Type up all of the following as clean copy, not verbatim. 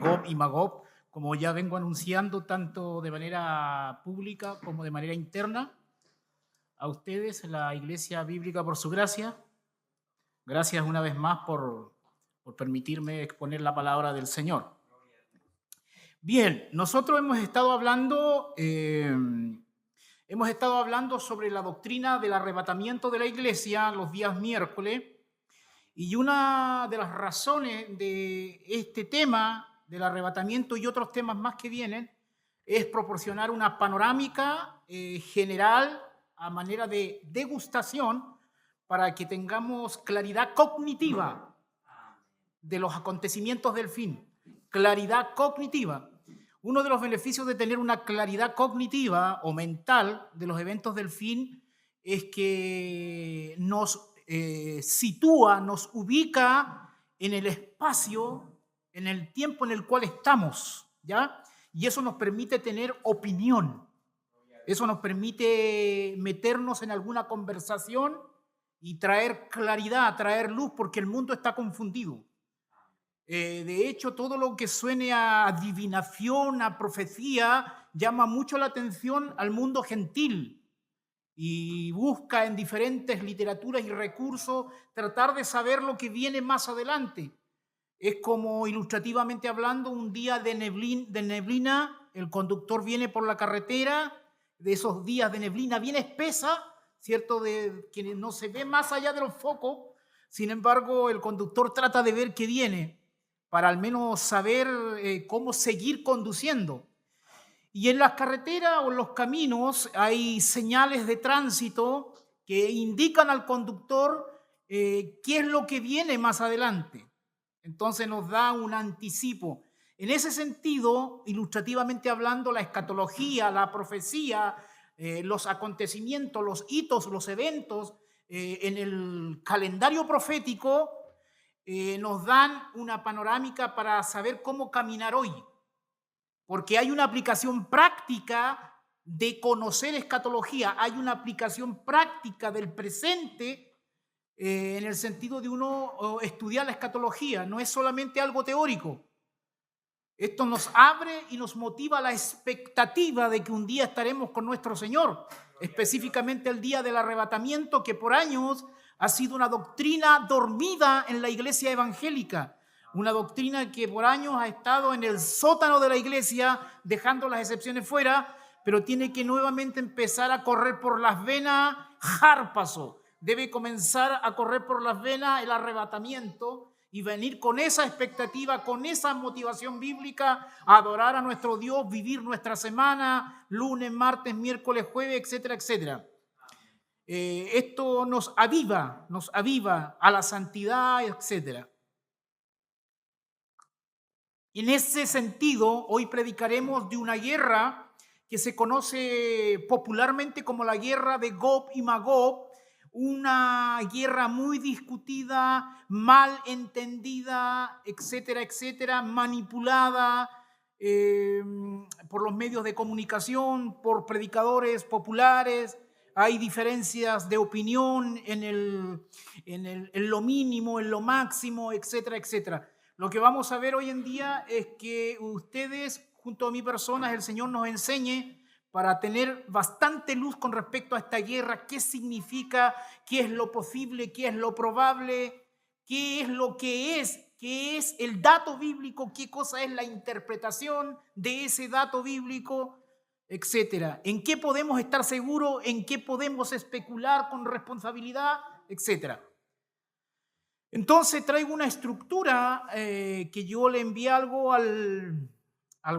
Gog y Magog, como ya vengo anunciando tanto de manera pública como de manera interna, a ustedes, la Iglesia Bíblica, por su gracia. Gracias una vez más por permitirme exponer la palabra del Señor. Bien, nosotros hemos estado hablando sobre la doctrina del arrebatamiento de la Iglesia los días miércoles, y una de las razones de este tema del arrebatamiento y otros temas más que vienen es proporcionar una panorámica general a manera de degustación para que tengamos claridad cognitiva de los acontecimientos del fin. Claridad cognitiva. Uno de los beneficios de tener una claridad cognitiva o mental de los eventos del fin es que nos sitúa, nos ubica en el espacio, en el tiempo en el cual estamos, ¿ya? Y eso nos permite tener opinión. Eso nos permite meternos en alguna conversación y traer claridad, traer luz, porque el mundo está confundido. De hecho, todo lo que suene a adivinación, a profecía, llama mucho la atención al mundo gentil y busca en diferentes literaturas y recursos tratar de saber lo que viene más adelante. Es como, ilustrativamente hablando, un día de neblina, el conductor viene por la carretera, de esos días de neblina bien espesa, ¿cierto? De que no se ve más allá de los focos. Sin embargo, el conductor trata de ver qué viene para al menos saber cómo seguir conduciendo. Y en las carreteras o en los caminos hay señales de tránsito que indican al conductor qué es lo que viene más adelante. Entonces nos da un anticipo. En ese sentido, ilustrativamente hablando, la escatología, la profecía, los acontecimientos, los hitos, los eventos en el calendario profético nos dan una panorámica para saber cómo caminar hoy, porque hay una aplicación práctica de conocer escatología, hay una aplicación práctica del presente en el sentido de uno estudiar la escatología, no es solamente algo teórico. Esto nos abre y nos motiva la expectativa de que un día estaremos con nuestro Señor, específicamente el día del arrebatamiento, que por años ha sido una doctrina dormida en la iglesia evangélica, una doctrina que por años ha estado en el sótano de la iglesia, dejando las excepciones fuera, pero tiene que nuevamente empezar a correr por las venas Járpaso. Debe comenzar a correr por las venas el arrebatamiento y venir con esa expectativa, con esa motivación bíblica, a adorar a nuestro Dios, vivir nuestra semana, lunes, martes, miércoles, jueves, etcétera, etcétera. Esto nos aviva a la santidad, etcétera. Y en ese sentido, hoy predicaremos de una guerra que se conoce popularmente como la guerra de Gog y Magog, una guerra muy discutida, mal entendida, etcétera, etcétera, manipulada por los medios de comunicación, por predicadores populares. Hay diferencias de opinión en lo mínimo, en lo máximo, etcétera, etcétera. Lo que vamos a ver hoy en día es que ustedes, junto a mi persona, el Señor nos enseñe para tener bastante luz con respecto a esta guerra, qué significa, qué es lo posible, qué es lo probable, qué es el dato bíblico, qué cosa es la interpretación de ese dato bíblico, etcétera. En qué podemos estar seguros, en qué podemos especular con responsabilidad, etcétera. Entonces traigo una estructura que yo le envié algo al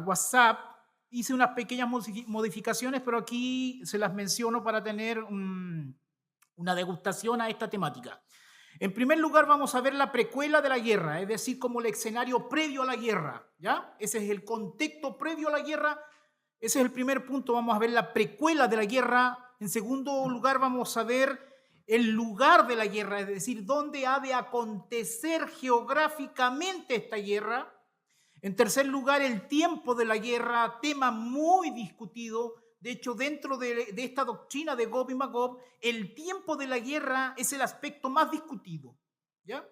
WhatsApp. Hice unas pequeñas modificaciones, pero aquí se las menciono para tener una degustación a esta temática. En primer lugar, vamos a ver la precuela de la guerra, es decir, como el escenario previo a la guerra, ¿ya? Ese es el contexto previo a la guerra. Ese es el primer punto. Vamos a ver la precuela de la guerra. En segundo lugar, vamos a ver el lugar de la guerra, es decir, dónde ha de acontecer geográficamente esta guerra. En tercer lugar, el tiempo de la guerra, tema muy discutido. De hecho, dentro de esta doctrina de Gog y Magog, el tiempo de la guerra es el aspecto más discutido, ¿ya?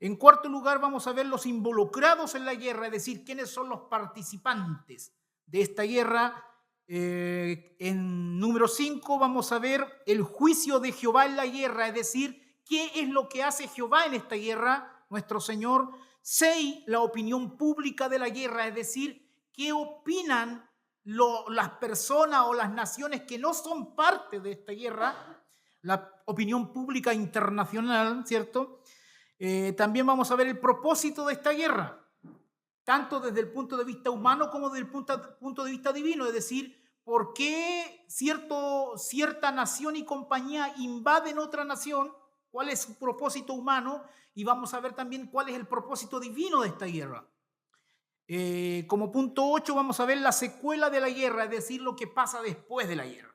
En cuarto lugar, vamos a ver los involucrados en la guerra, es decir, quiénes son los participantes de esta guerra. En número 5 vamos a ver el juicio de Jehová en la guerra, es decir, qué es lo que hace Jehová en esta guerra, nuestro Señor. 6, la opinión pública de la guerra, es decir, qué opinan las personas o las naciones que no son parte de esta guerra, la opinión pública internacional, ¿cierto? También vamos a ver el propósito de esta guerra, tanto desde el punto de vista humano como desde el punto de vista divino, es decir, por qué cierta nación y compañía invaden otra nación, cuál es su propósito humano, y vamos a ver también cuál es el propósito divino de esta guerra. Como punto 8 vamos a ver la secuela de la guerra, es decir, lo que pasa después de la guerra.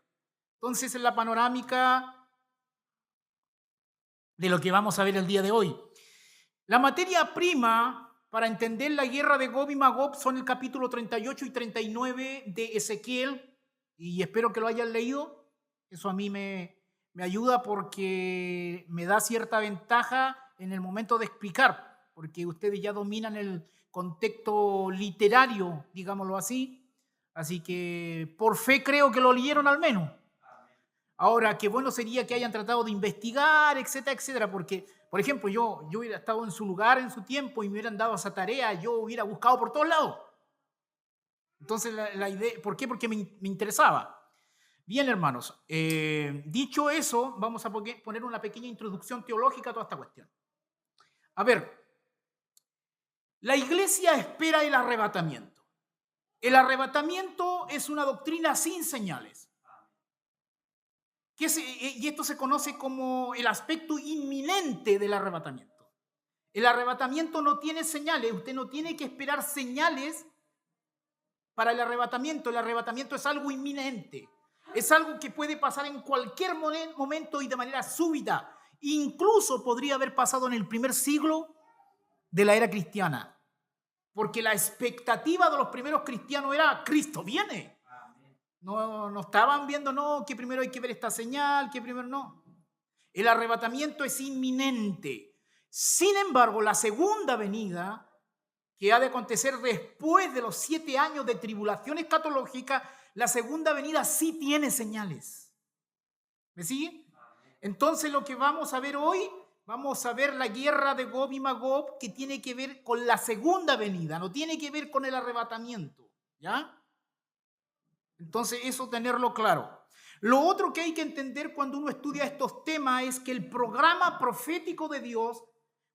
Entonces, en la panorámica de lo que vamos a ver el día de hoy. La materia prima para entender la guerra de Gog y Magog son el capítulo 38 y 39 de Ezequiel, y espero que lo hayan leído. Eso a mí me ayuda porque me da cierta ventaja en el momento de explicar, porque ustedes ya dominan el contexto literario, digámoslo así. Así que por fe creo que lo leyeron al menos. Ahora, qué bueno sería que hayan tratado de investigar, etcétera, etcétera, porque, por ejemplo, yo hubiera estado en su lugar en su tiempo y me hubieran dado esa tarea, yo hubiera buscado por todos lados. Entonces, la idea, ¿por qué? Porque me interesaba. Bien, hermanos, dicho eso, vamos a poner una pequeña introducción teológica a toda esta cuestión. A ver, la iglesia espera el arrebatamiento. El arrebatamiento es una doctrina sin señales. Y esto se conoce como el aspecto inminente del arrebatamiento. El arrebatamiento no tiene señales, usted no tiene que esperar señales para el arrebatamiento. El arrebatamiento es algo inminente, es algo que puede pasar en cualquier momento y de manera súbita. Incluso podría haber pasado en el primer siglo de la era cristiana, porque la expectativa de los primeros cristianos era: Cristo viene. No estaban viendo, no, que primero hay que ver esta señal, que primero no. El arrebatamiento es inminente. Sin embargo, la segunda venida, que ha de acontecer después de los 7 años de tribulación escatológica, la segunda venida sí tiene señales. ¿Me sigue? Entonces, lo que vamos a ver hoy, vamos a ver la guerra de Gog y Magog, que tiene que ver con la segunda venida, no tiene que ver con el arrebatamiento, ¿ya? Entonces, eso tenerlo claro. Lo otro que hay que entender cuando uno estudia estos temas es que el programa profético de Dios,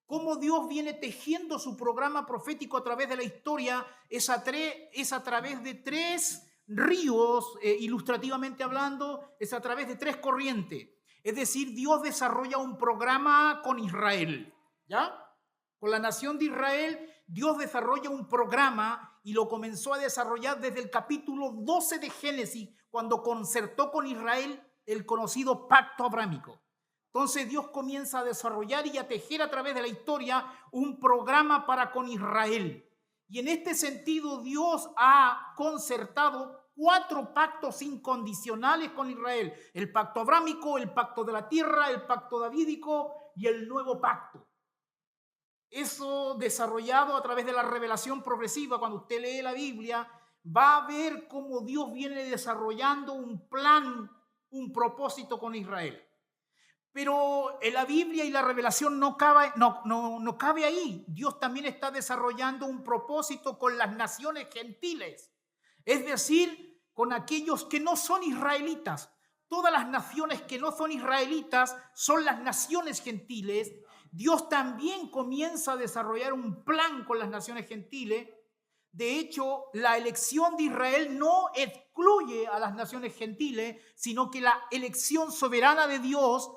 cómo Dios viene tejiendo su programa profético a través de la historia, es a través de 3 ríos, ilustrativamente hablando, es a través de 3 corrientes. Es decir, Dios desarrolla un programa con Israel, ¿ya? Con la nación de Israel, Dios desarrolla un programa y lo comenzó a desarrollar desde el capítulo 12 de Génesis, cuando concertó con Israel el conocido pacto abrámico. Entonces Dios comienza a desarrollar y a tejer a través de la historia un programa para con Israel. Y en este sentido Dios ha concertado 4 pactos incondicionales con Israel: el pacto abrámico, el pacto de la tierra, el pacto davídico y el nuevo pacto. Eso desarrollado a través de la revelación progresiva. Cuando usted lee la Biblia, va a ver cómo Dios viene desarrollando un plan, un propósito con Israel. Pero en la Biblia y la revelación no cabe ahí. Dios también está desarrollando un propósito con las naciones gentiles, es decir, con aquellos que no son israelitas. Todas las naciones que no son israelitas son las naciones gentiles. Dios también comienza a desarrollar un plan con las naciones gentiles. De hecho, la elección de Israel no excluye a las naciones gentiles, sino que la elección soberana de Dios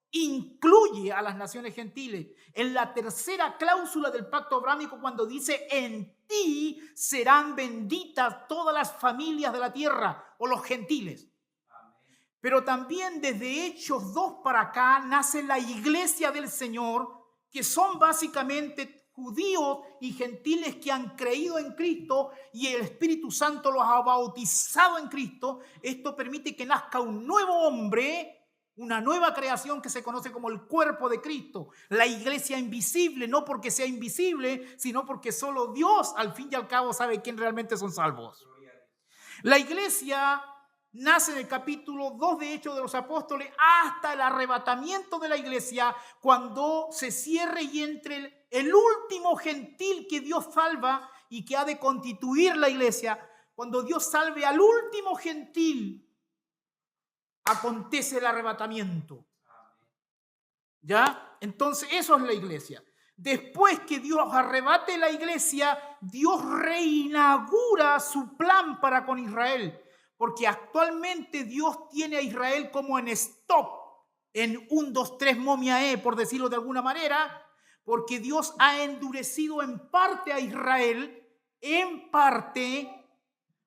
incluye a las naciones gentiles. En la tercera cláusula del pacto abrámico, cuando dice: en ti serán benditas todas las familias de la tierra, o los gentiles. Pero también desde Hechos 2 para acá nace la iglesia del Señor, que son básicamente judíos y gentiles que han creído en Cristo y el Espíritu Santo los ha bautizado en Cristo. Esto permite que nazca un nuevo hombre una nueva creación que se conoce como el cuerpo de Cristo, la iglesia invisible, no porque sea invisible, sino porque solo Dios al fin y al cabo sabe quién realmente son salvos. La iglesia nace en el capítulo 2 de Hechos de los Apóstoles hasta el arrebatamiento de la iglesia, cuando se cierre y entre el último gentil que Dios salva y que ha de constituir la iglesia. Cuando Dios salve al último gentil, acontece el arrebatamiento. ¿Ya? Entonces eso es la iglesia. Después que Dios arrebate la iglesia, Dios reinaugura su plan para con Israel. Porque actualmente Dios tiene a Israel como en stop, en 1, 2, 3 momia por decirlo de alguna manera, porque Dios ha endurecido en parte a Israel, en parte,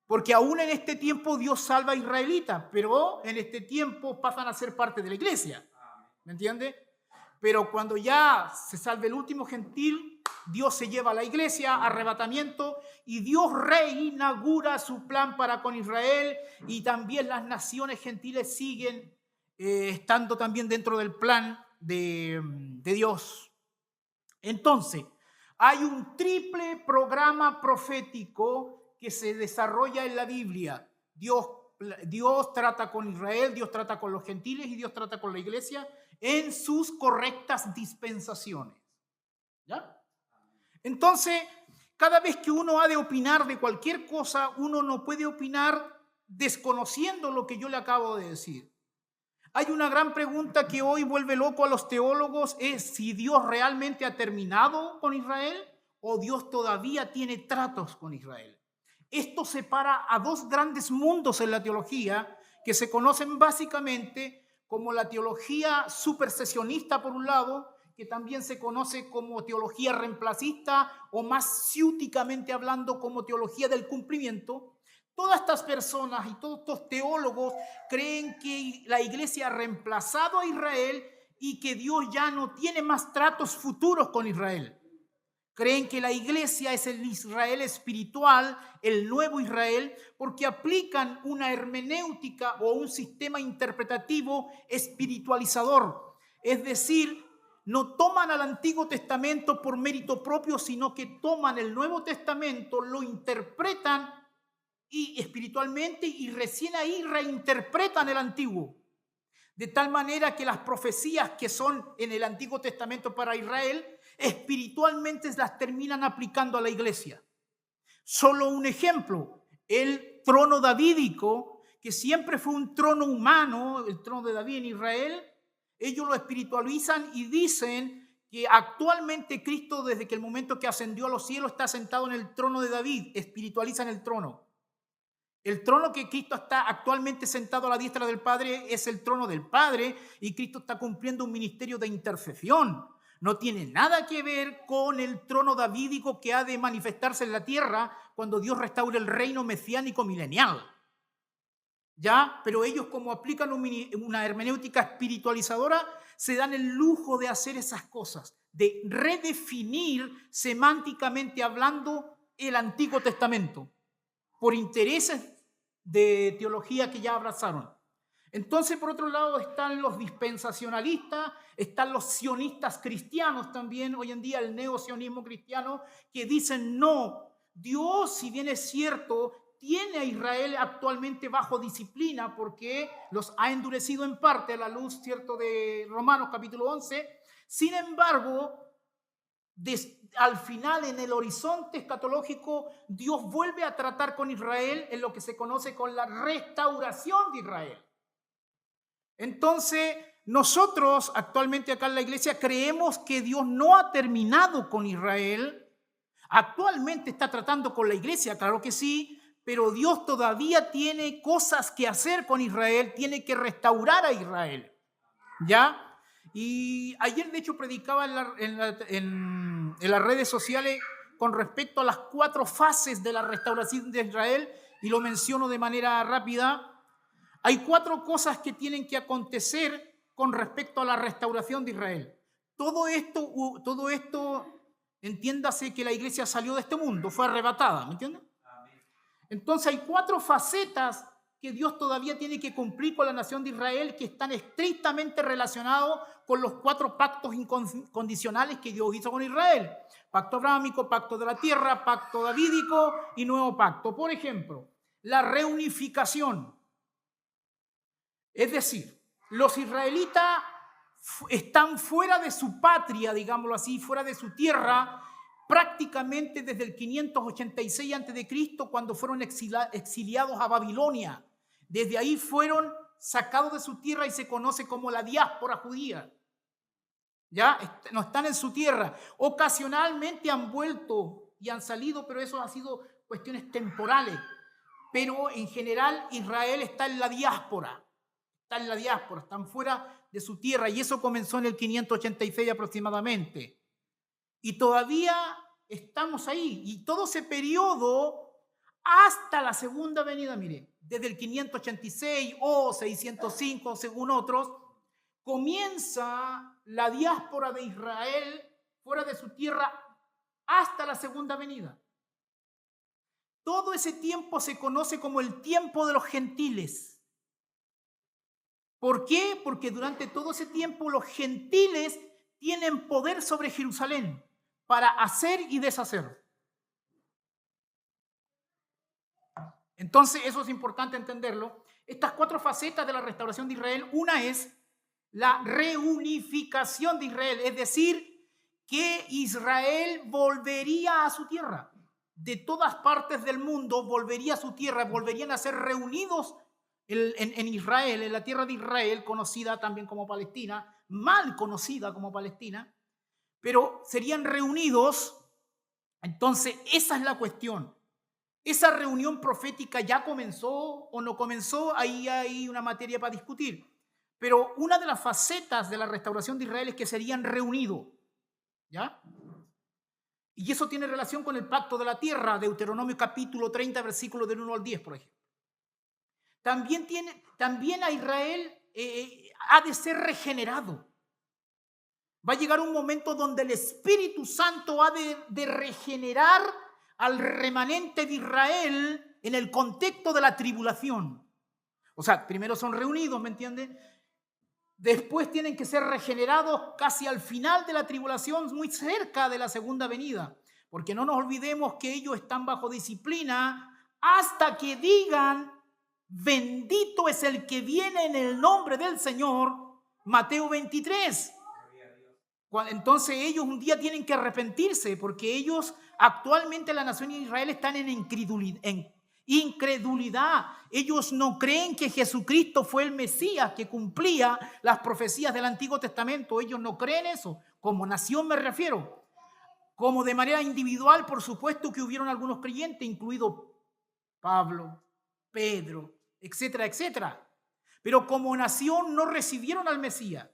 porque aún en este tiempo Dios salva a israelitas, pero en este tiempo pasan a ser parte de la iglesia. ¿Me entiende? Pero cuando ya se salve el último gentil, Dios se lleva a la iglesia, arrebatamiento, y Dios reinaugura su plan para con Israel, y también las naciones gentiles siguen estando también dentro del plan de Dios. Entonces, hay un triple programa profético que se desarrolla en la Biblia. Dios trata con Israel, Dios trata con los gentiles y Dios trata con la iglesia en sus correctas dispensaciones. ¿Ya? Entonces, cada vez que uno ha de opinar de cualquier cosa, uno no puede opinar desconociendo lo que yo le acabo de decir. Hay una gran pregunta que hoy vuelve loco a los teólogos, es si Dios realmente ha terminado con Israel o Dios todavía tiene tratos con Israel. Esto separa a dos grandes mundos en la teología que se conocen básicamente como la teología supersesionista por un lado, que también se conoce como teología reemplacista o más ciúticamente hablando como teología del cumplimiento. Todas estas personas y todos estos teólogos creen que la iglesia ha reemplazado a Israel y que Dios ya no tiene más tratos futuros con Israel. Creen que la iglesia es el Israel espiritual, el nuevo Israel, porque aplican una hermenéutica o un sistema interpretativo espiritualizador. Es decir, no toman al Antiguo Testamento por mérito propio, sino que toman el Nuevo Testamento, lo interpretan y espiritualmente y recién ahí reinterpretan el Antiguo. De tal manera que las profecías que son en el Antiguo Testamento para Israel, espiritualmente las terminan aplicando a la iglesia. Solo un ejemplo, el trono davídico, que siempre fue un trono humano, el trono de David en Israel, ellos lo espiritualizan y dicen que actualmente Cristo, desde que el momento que ascendió a los cielos, está sentado en el trono de David, espiritualizan el trono. El trono que Cristo está actualmente sentado a la diestra del Padre es el trono del Padre y Cristo está cumpliendo un ministerio de intercesión. No tiene nada que ver con el trono davídico que ha de manifestarse en la tierra cuando Dios restaure el reino mesiánico milenial. ¿Ya? Pero ellos, como aplican una hermenéutica espiritualizadora, se dan el lujo de hacer esas cosas, de redefinir semánticamente hablando el Antiguo Testamento por intereses de teología que ya abrazaron. Entonces, por otro lado, están los dispensacionalistas, están los sionistas cristianos también, hoy en día el neosionismo cristiano, que dicen no, Dios, si bien es cierto, tiene a Israel actualmente bajo disciplina porque los ha endurecido en parte a la luz, cierto, de Romanos capítulo 11, sin embargo, al final, en el horizonte escatológico, Dios vuelve a tratar con Israel en lo que se conoce con la restauración de Israel. Entonces, nosotros actualmente acá en la iglesia creemos que Dios no ha terminado con Israel. Actualmente está tratando con la iglesia, claro que sí, pero Dios todavía tiene cosas que hacer con Israel, tiene que restaurar a Israel. ¿Ya? Y ayer, de hecho, predicaba en las redes sociales con respecto a las 4 fases de la restauración de Israel, y lo menciono de manera rápida. Hay 4 cosas que tienen que acontecer con respecto a la restauración de Israel. Todo esto, entiéndase que la iglesia salió de este mundo, fue arrebatada, ¿me entienden? Entonces hay 4 facetas que Dios todavía tiene que cumplir con la nación de Israel, que están estrictamente relacionados con los 4 pactos incondicionales que Dios hizo con Israel. Pacto abrámico, pacto de la tierra, pacto davídico y nuevo pacto. Por ejemplo, la reunificación. Es decir, los israelitas están fuera de su patria, digámoslo así, fuera de su tierra, prácticamente desde el 586 a.C., cuando fueron exiliados a Babilonia. Desde ahí fueron sacados de su tierra y se conoce como la diáspora judía. Ya no están en su tierra. Ocasionalmente han vuelto y han salido, pero eso ha sido cuestiones temporales. Pero en general Israel está en la diáspora. Están fuera de su tierra, y eso comenzó en el 586 aproximadamente. Y todavía estamos ahí, y todo ese periodo hasta la segunda venida, mire, desde el 586 o 605, según otros, comienza la diáspora de Israel fuera de su tierra hasta la segunda venida. Todo ese tiempo se conoce como el tiempo de los gentiles. ¿Por qué? Porque durante todo ese tiempo los gentiles tienen poder sobre Jerusalén para hacer y deshacer. Entonces, eso es importante entenderlo. Estas 4 facetas de la restauración de Israel, una es la reunificación de Israel, es decir, que Israel volvería a su tierra. De todas partes del mundo volvería a su tierra, volverían a ser reunidos en Israel, en la tierra de Israel, conocida también como Palestina, mal conocida como Palestina, pero serían reunidos. Entonces, esa es la cuestión. ¿Esa reunión profética ya comenzó o no comenzó? Ahí hay una materia para discutir. Pero una de las facetas de la restauración de Israel es que serían reunidos, ¿ya? Y eso tiene relación con el pacto de la tierra, Deuteronomio capítulo 30, versículos del 1 al 10, por ejemplo. También a Israel ha de ser regenerado. Va a llegar un momento donde el Espíritu Santo ha de regenerar al remanente de Israel en el contexto de la tribulación. O sea, primero son reunidos, ¿me entienden? Después tienen que ser regenerados casi al final de la tribulación, muy cerca de la segunda venida. Porque no nos olvidemos que ellos están bajo disciplina hasta que digan: bendito es el que viene en el nombre del Señor, Mateo 23. Entonces ellos un día tienen que arrepentirse, porque ellos actualmente, la nación de Israel, están en incredulidad. Ellos no creen que Jesucristo fue el Mesías que cumplía las profecías del Antiguo Testamento. Ellos no creen eso. Como nación me refiero. Como de manera individual, por supuesto que hubieron algunos creyentes, incluido Pablo, Pedro, etcétera, etcétera. Pero como nación no recibieron al Mesías.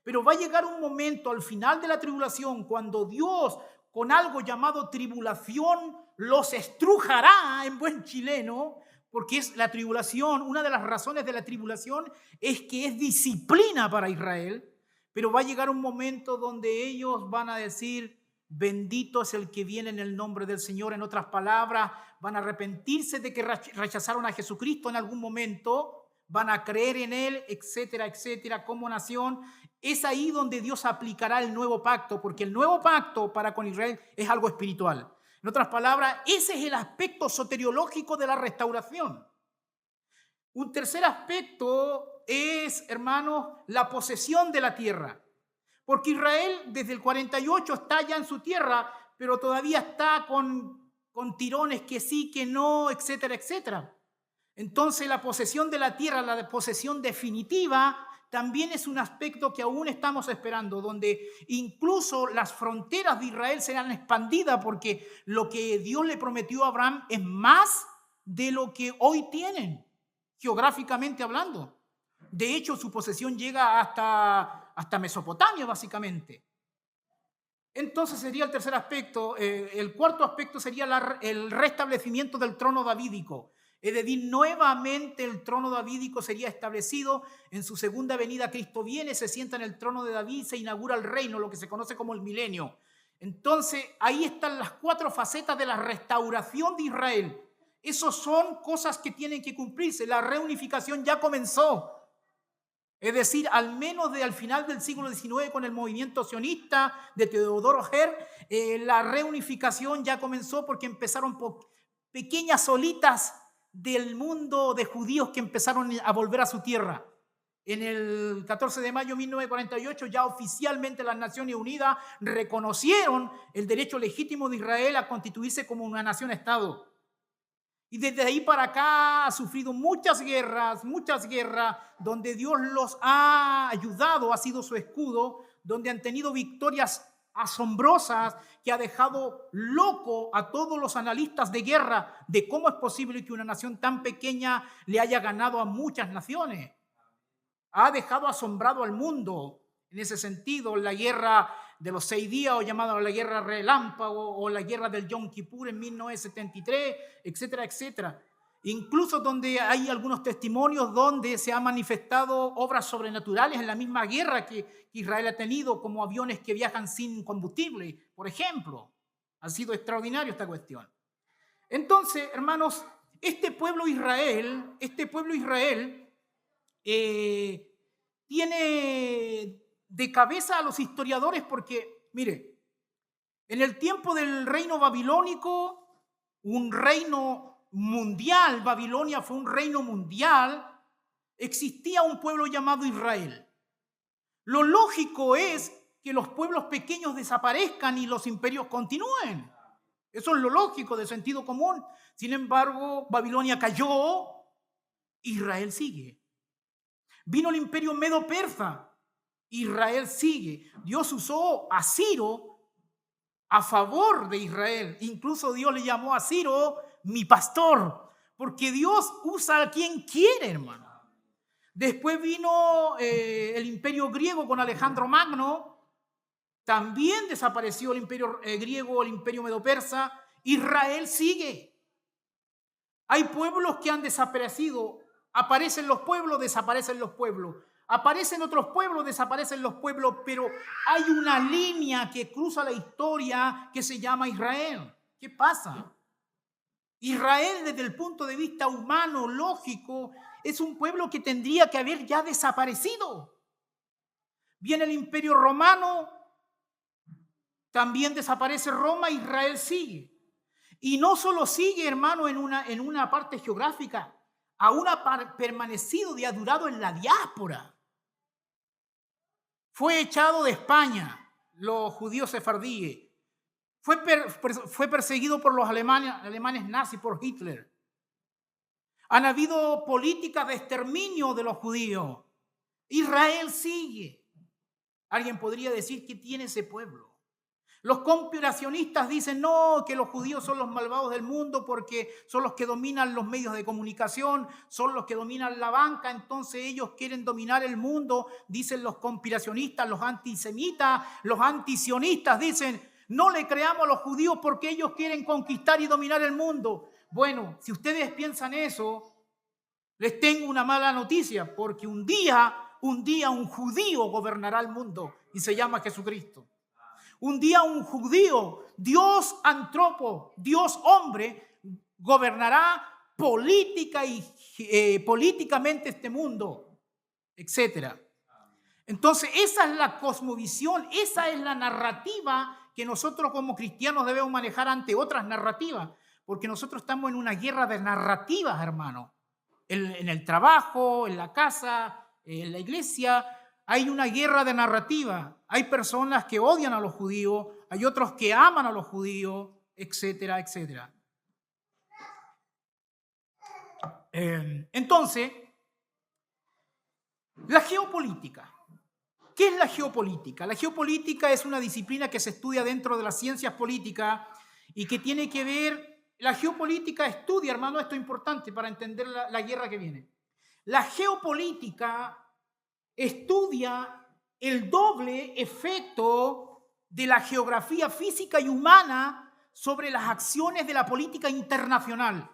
Pero va a llegar un momento al final de la tribulación cuando Dios, con algo llamado tribulación, los estrujará en buen chileno, porque es la tribulación. Una de las razones de la tribulación es que es disciplina para Israel. Pero va a llegar un momento donde ellos van a decir: bendito es el que viene en el nombre del Señor. En otras palabras, van a arrepentirse de que rechazaron a Jesucristo en algún momento, van a creer en Él, etcétera, etcétera, como nación. Es ahí donde Dios aplicará el nuevo pacto, porque el nuevo pacto para con Israel es algo espiritual. En otras palabras, ese es el aspecto soteriológico de la restauración. Un tercer aspecto es, hermanos, la posesión de la tierra. Porque Israel desde el 48 está ya en su tierra, pero todavía está con tirones que sí, que no, etcétera, etcétera. Entonces la posesión de la tierra, la posesión definitiva, también es un aspecto que aún estamos esperando, donde incluso las fronteras de Israel serán expandidas, porque lo que Dios le prometió a Abraham es más de lo que hoy tienen, geográficamente hablando. De hecho, su posesión llega hasta Mesopotamia, básicamente. Entonces sería el tercer aspecto. El cuarto aspecto sería el restablecimiento del trono davídico. Es decir, nuevamente el trono davídico sería establecido. En su segunda venida Cristo viene, se sienta en el trono de David, se inaugura el reino, lo que se conoce como el milenio. Entonces ahí están las 4 facetas de la restauración de Israel. Esos son cosas que tienen que cumplirse. La reunificación ya comenzó. Es decir, al menos al final del siglo XIX con el movimiento sionista de Teodoro Herz, la reunificación ya comenzó porque empezaron por pequeñas olitas del mundo de judíos que empezaron a volver a su tierra. En el 14 de mayo de 1948 ya oficialmente las Naciones Unidas reconocieron el derecho legítimo de Israel a constituirse como una nación-estado. Y desde ahí para acá ha sufrido muchas guerras, donde Dios los ha ayudado, ha sido su escudo, donde han tenido victorias asombrosas que ha dejado loco a todos los analistas de guerra de cómo es posible que una nación tan pequeña le haya ganado a muchas naciones. Ha dejado asombrado al mundo. En ese sentido, la guerra de los 6 días, o llamada la guerra relámpago, o la guerra del Yom Kippur en 1973, etcétera, etcétera. Incluso donde hay algunos testimonios donde se han manifestado obras sobrenaturales en la misma guerra que Israel ha tenido, como aviones que viajan sin combustible, por ejemplo. Ha sido extraordinario esta cuestión. Entonces, hermanos, este pueblo Israel tiene de cabeza a los historiadores porque, mire, en el tiempo del reino babilónico, un reino mundial, Babilonia fue un reino mundial, existía un pueblo llamado Israel. Lo lógico es que los pueblos pequeños desaparezcan y los imperios continúen. Eso es lo lógico, de sentido común. Sin embargo, Babilonia cayó, Israel sigue. Vino el imperio medo-persa, Israel sigue. Dios usó a Ciro a favor de Israel. Incluso Dios le llamó a Ciro mi pastor, porque Dios usa a quien quiere, hermano. Después vino el imperio griego con Alejandro Magno. También desapareció el imperio griego, el imperio medo-persa. Israel sigue. Hay pueblos que han desaparecido. Aparecen los pueblos, desaparecen los pueblos. Aparecen otros pueblos, desaparecen los pueblos, pero hay una línea que cruza la historia que se llama Israel. ¿Qué pasa? Israel, desde el punto de vista humano, lógico, es un pueblo que tendría que haber ya desaparecido. Viene el imperio romano, también desaparece Roma, Israel sigue. Y no solo sigue, hermano, en una parte geográfica, aún ha permanecido y ha durado en la diáspora. Fue echado de España, los judíos sefardíes. Fue perseguido por los alemanes nazis, por Hitler. Han habido políticas de exterminio de los judíos. Israel sigue. Alguien podría decir, ¿qué tiene ese pueblo? Los conspiracionistas dicen, no, que los judíos son los malvados del mundo porque son los que dominan los medios de comunicación, son los que dominan la banca, entonces ellos quieren dominar el mundo, dicen los conspiracionistas, los antisemitas, los antisionistas dicen, no le creamos a los judíos porque ellos quieren conquistar y dominar el mundo. Bueno, si ustedes piensan eso, les tengo una mala noticia, porque un día un judío gobernará el mundo y se llama Jesucristo. Un día un judío, Dios antropo, Dios hombre, gobernará políticamente este mundo, etc. Entonces, esa es la cosmovisión, esa es la narrativa que nosotros como cristianos debemos manejar ante otras narrativas, porque nosotros estamos en una guerra de narrativas, hermano. En el trabajo, en la casa, en la iglesia, hay una guerra de narrativa. Hay personas que odian a los judíos, hay otros que aman a los judíos, etcétera, etcétera. Entonces, la geopolítica. ¿Qué es la geopolítica? La geopolítica es una disciplina que se estudia dentro de las ciencias políticas y que tiene que ver, la geopolítica estudia, hermano, esto es importante para entender la guerra que viene. La geopolítica estudia el doble efecto de la geografía física y humana sobre las acciones de la política internacional.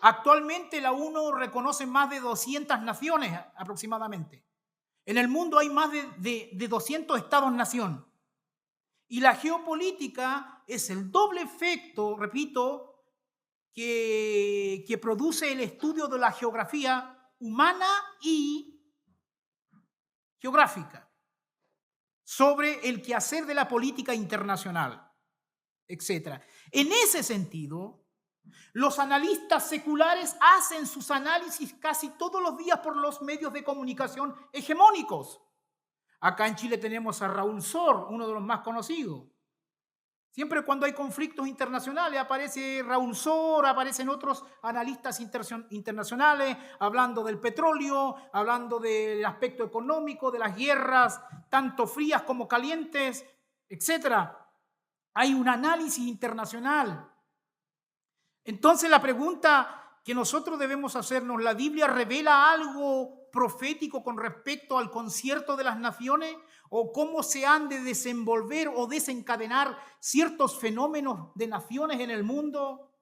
Actualmente la ONU reconoce más de 200 naciones aproximadamente. En el mundo hay más de 200 estados-nación. Y la geopolítica es el doble efecto, repito, que que produce el estudio de la geografía humana y geográfica sobre el quehacer de la política internacional, etc. En ese sentido, los analistas seculares hacen sus análisis casi todos los días por los medios de comunicación hegemónicos. Acá en Chile tenemos a Raúl Sor, uno de los más conocidos. Siempre cuando hay conflictos internacionales aparece Raúl Sor, aparecen otros analistas internacionales hablando del petróleo, hablando del aspecto económico, de las guerras, tanto frías como calientes, etc. Hay un análisis internacional. Entonces la pregunta que nosotros debemos hacernos, ¿la Biblia revela algo profético con respecto al concierto de las naciones? ¿O cómo se han de desenvolver o desencadenar ciertos fenómenos de naciones en el mundo?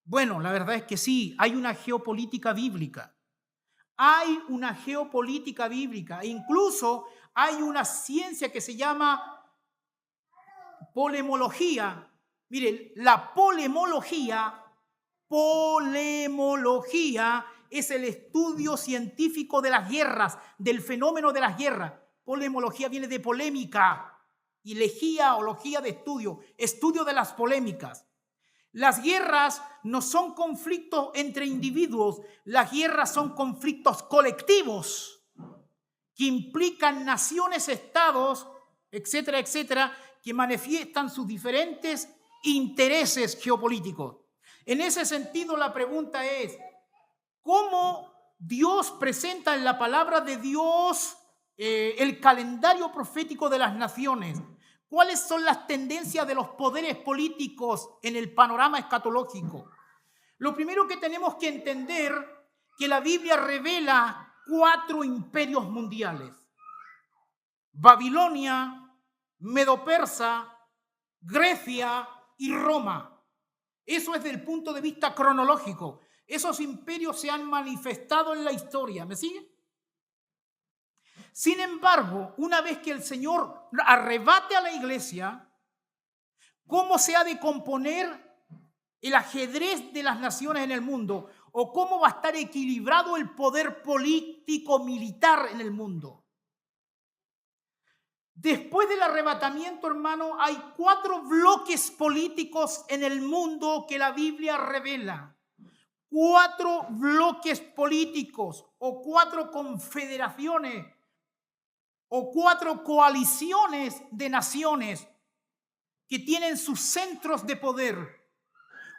Bueno, la verdad es que sí, hay una geopolítica bíblica. Hay una geopolítica bíblica. E incluso hay una ciencia que se llama polemología. Miren, la polemología es el estudio científico de las guerras, del fenómeno de las guerras. Polemología viene de polémica y legía o logía de estudio de las polémicas. Las guerras no son conflictos entre individuos, las guerras son conflictos colectivos que implican naciones, estados, etcétera, etcétera, que manifiestan sus diferentes intereses geopolíticos. En ese sentido, la pregunta es, ¿cómo Dios presenta en la palabra de Dios el calendario profético de las naciones? ¿Cuáles son las tendencias de los poderes políticos en el panorama escatológico? Lo primero que tenemos que entender que la Biblia revela 4 imperios mundiales: Babilonia, Medo-Persa, Grecia y Roma. Eso es desde el punto de vista cronológico. Esos imperios se han manifestado en la historia. ¿Me sigue? Sin embargo, una vez que el Señor arrebate a la iglesia, ¿cómo se ha de componer el ajedrez de las naciones en el mundo? ¿O cómo va a estar equilibrado el poder político-militar en el mundo? Después del arrebatamiento, hermano, hay 4 bloques políticos en el mundo que la Biblia revela. 4 bloques políticos o 4 confederaciones o 4 coaliciones de naciones que tienen sus centros de poder.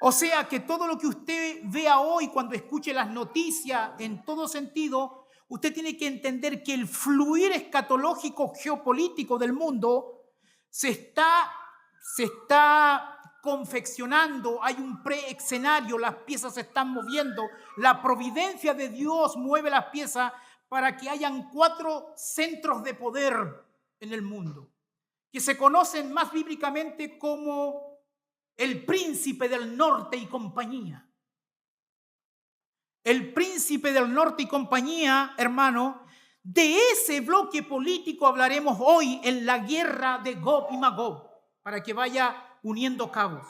O sea que todo lo que usted vea hoy cuando escuche las noticias en todo sentido, usted tiene que entender que el fluir escatológico geopolítico del mundo se está confeccionando, hay un preescenario, las piezas se están moviendo, la providencia de Dios mueve las piezas para que hayan 4 centros de poder en el mundo, que se conocen más bíblicamente como el príncipe del norte y compañía. El príncipe del norte y compañía, hermano, de ese bloque político hablaremos hoy en la guerra de Gog y Magog, para que vaya uniendo cabos.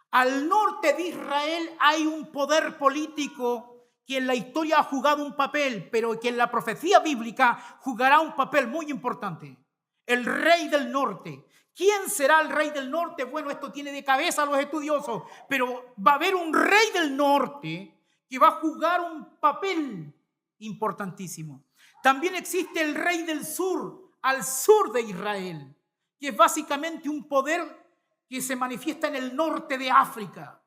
Al norte de Israel hay un poder político que en la historia ha jugado un papel, pero que en la profecía bíblica jugará un papel muy importante. El rey del norte. ¿Quién será el rey del norte? Bueno, esto tiene de cabeza a los estudiosos, pero va a haber un rey del norte que va a jugar un papel importantísimo. También existe el rey del sur, al sur de Israel, que es básicamente un poder que se manifiesta en el norte de África.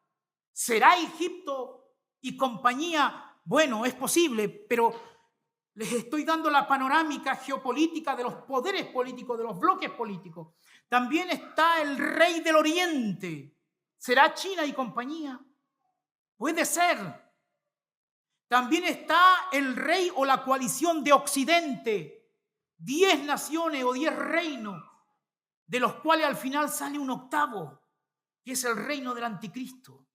¿Será Egipto y compañía? Bueno, es posible, pero les estoy dando la panorámica geopolítica de los poderes políticos, de los bloques políticos. También está el rey del oriente. ¿Será China y compañía? Puede ser. También está el rey o la coalición de Occidente. 10 naciones o 10 reinos, de los cuales al final sale un octavo, que es el reino del anticristo.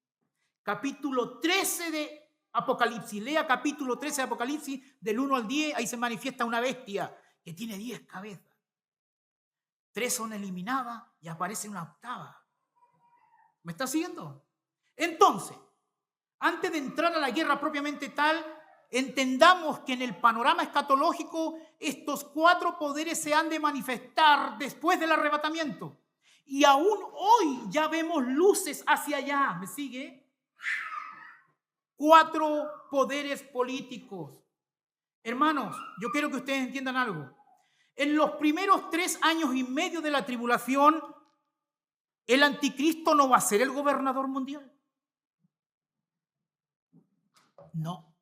Capítulo 13 de Apocalipsis. Lea capítulo 13 de Apocalipsis, del 1 al 10, ahí se manifiesta una bestia que tiene 10 cabezas. 3 son eliminadas y aparece una octava. ¿Me está siguiendo? Entonces, antes de entrar a la guerra propiamente tal, entendamos que en el panorama escatológico estos 4 poderes se han de manifestar después del arrebatamiento. Y aún hoy ya vemos luces hacia allá. ¿Me sigue? 4 poderes políticos. Hermanos, yo quiero que ustedes entiendan algo. En los primeros 3 años y medio de la tribulación, el anticristo no va a ser el gobernador mundial. No.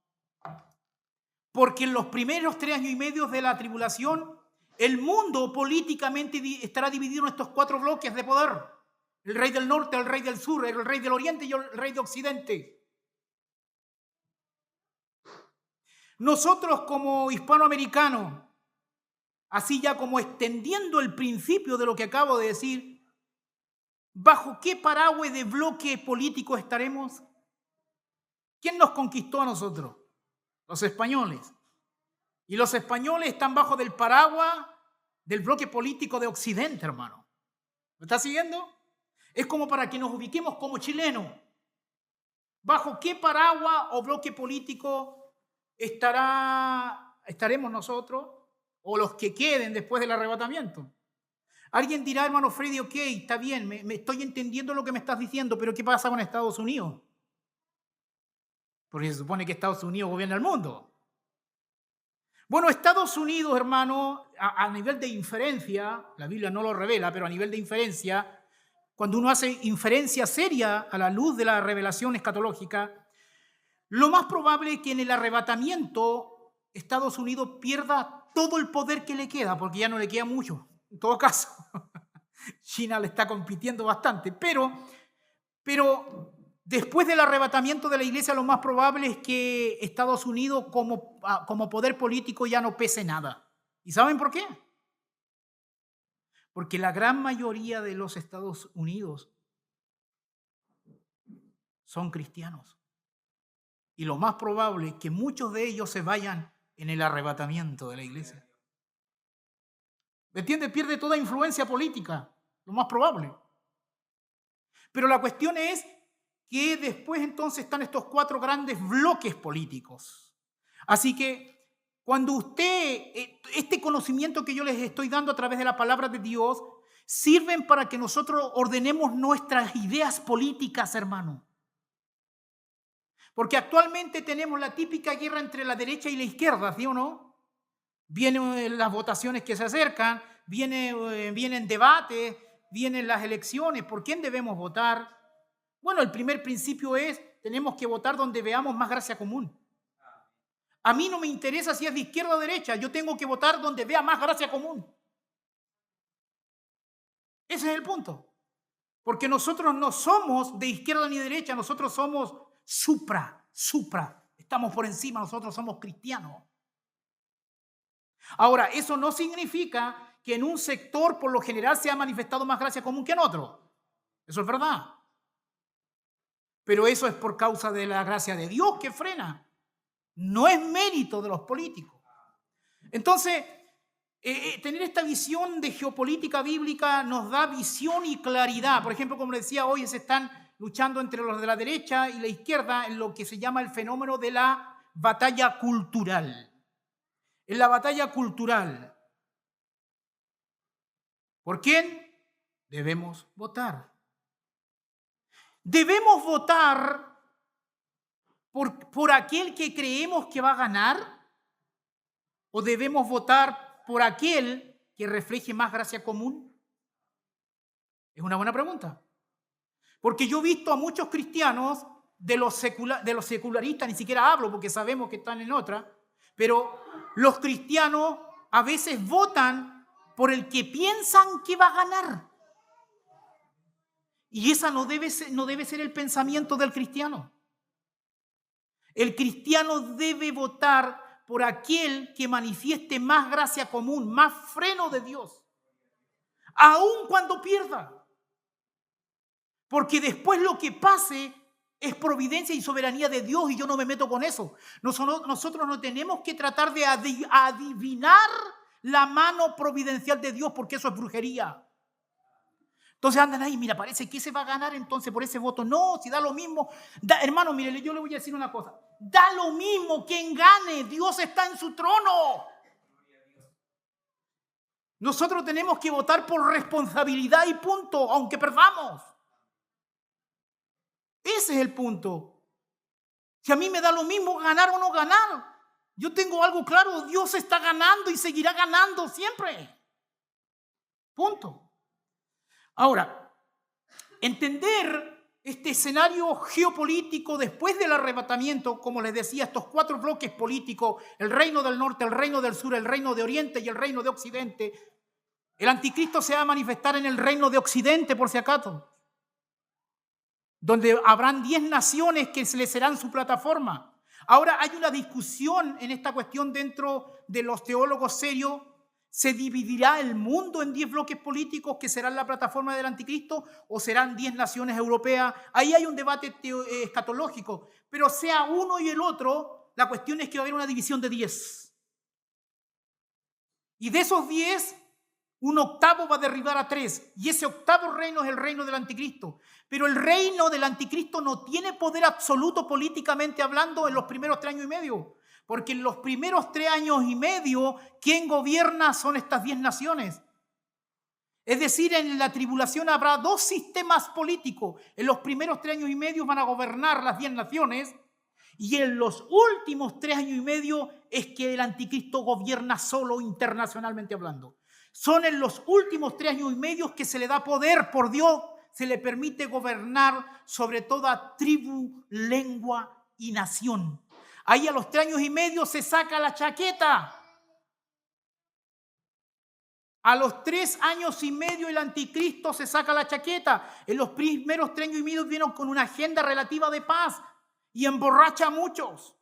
Porque en los primeros 3 años y medio de la tribulación, el mundo políticamente estará dividido en estos 4 bloques de poder. El rey del norte, el rey del sur, el rey del oriente y el rey de occidente. Nosotros como hispanoamericanos, así ya como extendiendo el principio de lo que acabo de decir, ¿bajo qué paraguas de bloque político estaremos? ¿Quién nos conquistó a nosotros? Los españoles. Y los españoles están bajo del paraguas del bloque político de Occidente, hermano. ¿Me está siguiendo? Es como para que nos ubiquemos como chilenos. ¿Bajo qué paraguas o bloque político estaremos nosotros o los que queden después del arrebatamiento? Alguien dirá, hermano Freddy, ok, está bien, me estoy entendiendo lo que me estás diciendo, pero ¿qué pasa con Estados Unidos? Porque se supone que Estados Unidos gobierna el mundo. Bueno, Estados Unidos, hermano, a nivel de inferencia, la Biblia no lo revela, pero a nivel de inferencia, cuando uno hace inferencia seria a la luz de la revelación escatológica, lo más probable es que en el arrebatamiento Estados Unidos pierda todo el poder que le queda, porque ya no le queda mucho. En todo caso, China le está compitiendo bastante, pero después del arrebatamiento de la iglesia, lo más probable es que Estados Unidos como poder político ya no pese nada. ¿Y saben por qué? Porque la gran mayoría de los Estados Unidos son cristianos. Y lo más probable es que muchos de ellos se vayan en el arrebatamiento de la iglesia. ¿Me entiendes? Pierde toda influencia política, lo más probable. Pero la cuestión es que después entonces están estos 4 grandes bloques políticos. Así que cuando este conocimiento que yo les estoy dando a través de la palabra de Dios, sirven para que nosotros ordenemos nuestras ideas políticas, hermano. Porque actualmente tenemos la típica guerra entre la derecha y la izquierda, ¿sí o no? Vienen las votaciones que se acercan, vienen debates, vienen las elecciones. ¿Por quién debemos votar? Bueno, el primer principio es, tenemos que votar donde veamos más gracia común. A mí no me interesa si es de izquierda o derecha, yo tengo que votar donde vea más gracia común. Ese es el punto. Porque nosotros no somos de izquierda ni derecha, nosotros somos supra. Estamos por encima, nosotros somos cristianos. Ahora, eso no significa que en un sector por lo general se ha manifestado más gracia común que en otro. Eso es verdad. Pero eso es por causa de la gracia de Dios que frena. No es mérito de los políticos. Entonces, tener esta visión de geopolítica bíblica nos da visión y claridad. Por ejemplo, como les decía, hoy se están luchando entre los de la derecha y la izquierda en lo que se llama el fenómeno de la batalla cultural. En la batalla cultural, ¿por quién debemos votar? ¿Debemos votar por aquel que creemos que va a ganar? ¿O debemos votar por aquel que refleje más gracia común? Es una buena pregunta. Porque yo he visto a muchos cristianos, de los secularistas, ni siquiera hablo porque sabemos que están en otra, pero los cristianos a veces votan por el que piensan que va a ganar. Y esa no debe ser el pensamiento del cristiano. El cristiano debe votar por aquel que manifieste más gracia común, más freno de Dios, aun cuando pierda. Porque después lo que pase es providencia y soberanía de Dios y yo no me meto con eso. Nosotros no tenemos que tratar de adivinar la mano providencial de Dios porque eso es brujería. Entonces andan ahí, mira, parece que se va a ganar entonces por ese voto. No, si da lo mismo. Hermano, mire, yo le voy a decir una cosa. Da lo mismo quien gane. Dios está en su trono. Nosotros tenemos que votar por responsabilidad y punto, aunque perdamos. Ese es el punto. Si a mí me da lo mismo ganar o no ganar, yo tengo algo claro, Dios está ganando y seguirá ganando siempre. Punto. Ahora, entender este escenario geopolítico después del arrebatamiento, como les decía, estos 4 bloques políticos, el reino del norte, el reino del sur, el reino de oriente y el reino de occidente. El anticristo se va a manifestar en el reino de occidente, por si acaso, donde habrán 10 naciones que se le serán su plataforma. Ahora hay una discusión en esta cuestión dentro de los teólogos serios. ¿Se dividirá el mundo en 10 bloques políticos que serán la plataforma del anticristo o serán 10 naciones europeas? Ahí hay un debate escatológico, pero sea uno y el otro, la cuestión es que va a haber una división de 10. Y de esos 10, un octavo va a derribar a 3, y ese octavo reino es el reino del anticristo. Pero el reino del anticristo no tiene poder absoluto políticamente hablando en los primeros 3 años y medio. Porque en los primeros 3 años y medio, quien gobierna son estas 10 naciones. Es decir, en la tribulación habrá 2 sistemas políticos. En los primeros 3 años y medio van a gobernar las 10 naciones. Y en los últimos 3 años y medio es que el anticristo gobierna solo internacionalmente hablando. Son en los últimos 3 años y medio que se le da poder por Dios. Se le permite gobernar sobre toda tribu, lengua y nación. Ahí a los 3 años y medio se saca la chaqueta. A los 3 años y medio el anticristo se saca la chaqueta. En los primeros 3 años y medio vino con una agenda relativa de paz y emborracha a muchos.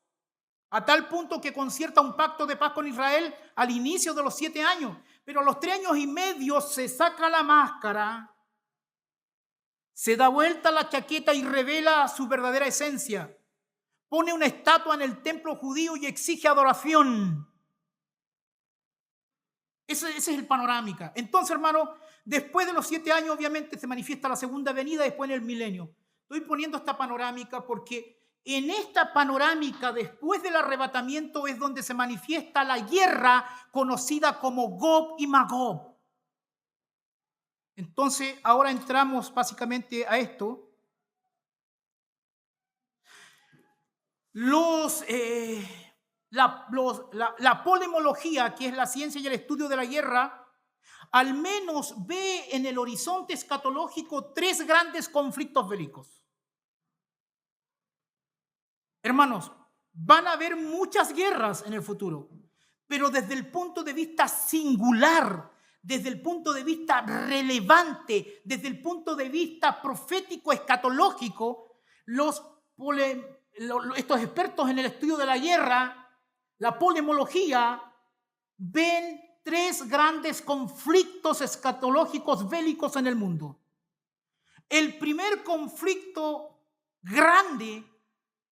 A tal punto que concierta un pacto de paz con Israel al inicio de los 7 años. Pero a los 3 años y medio se saca la máscara, se da vuelta la chaqueta y revela su verdadera esencia. Pone una estatua en el templo judío y exige adoración. Ese es el panorámica. Entonces, hermano, después de los 7 años, obviamente, se manifiesta la segunda venida, después en el milenio. Estoy poniendo esta panorámica porque en esta panorámica, después del arrebatamiento, es donde se manifiesta la guerra conocida como Gog y Magog. Entonces, ahora entramos básicamente a esto. La polemología, que es la ciencia y el estudio de la guerra, al menos ve en el horizonte escatológico 3 grandes conflictos bélicos. Hermanos, van a haber muchas guerras en el futuro, pero desde el punto de vista singular, desde el punto de vista relevante, desde el punto de vista profético escatológico, estos expertos en el estudio de la guerra, la polemología, ven 3 grandes conflictos escatológicos bélicos en el mundo. El primer conflicto grande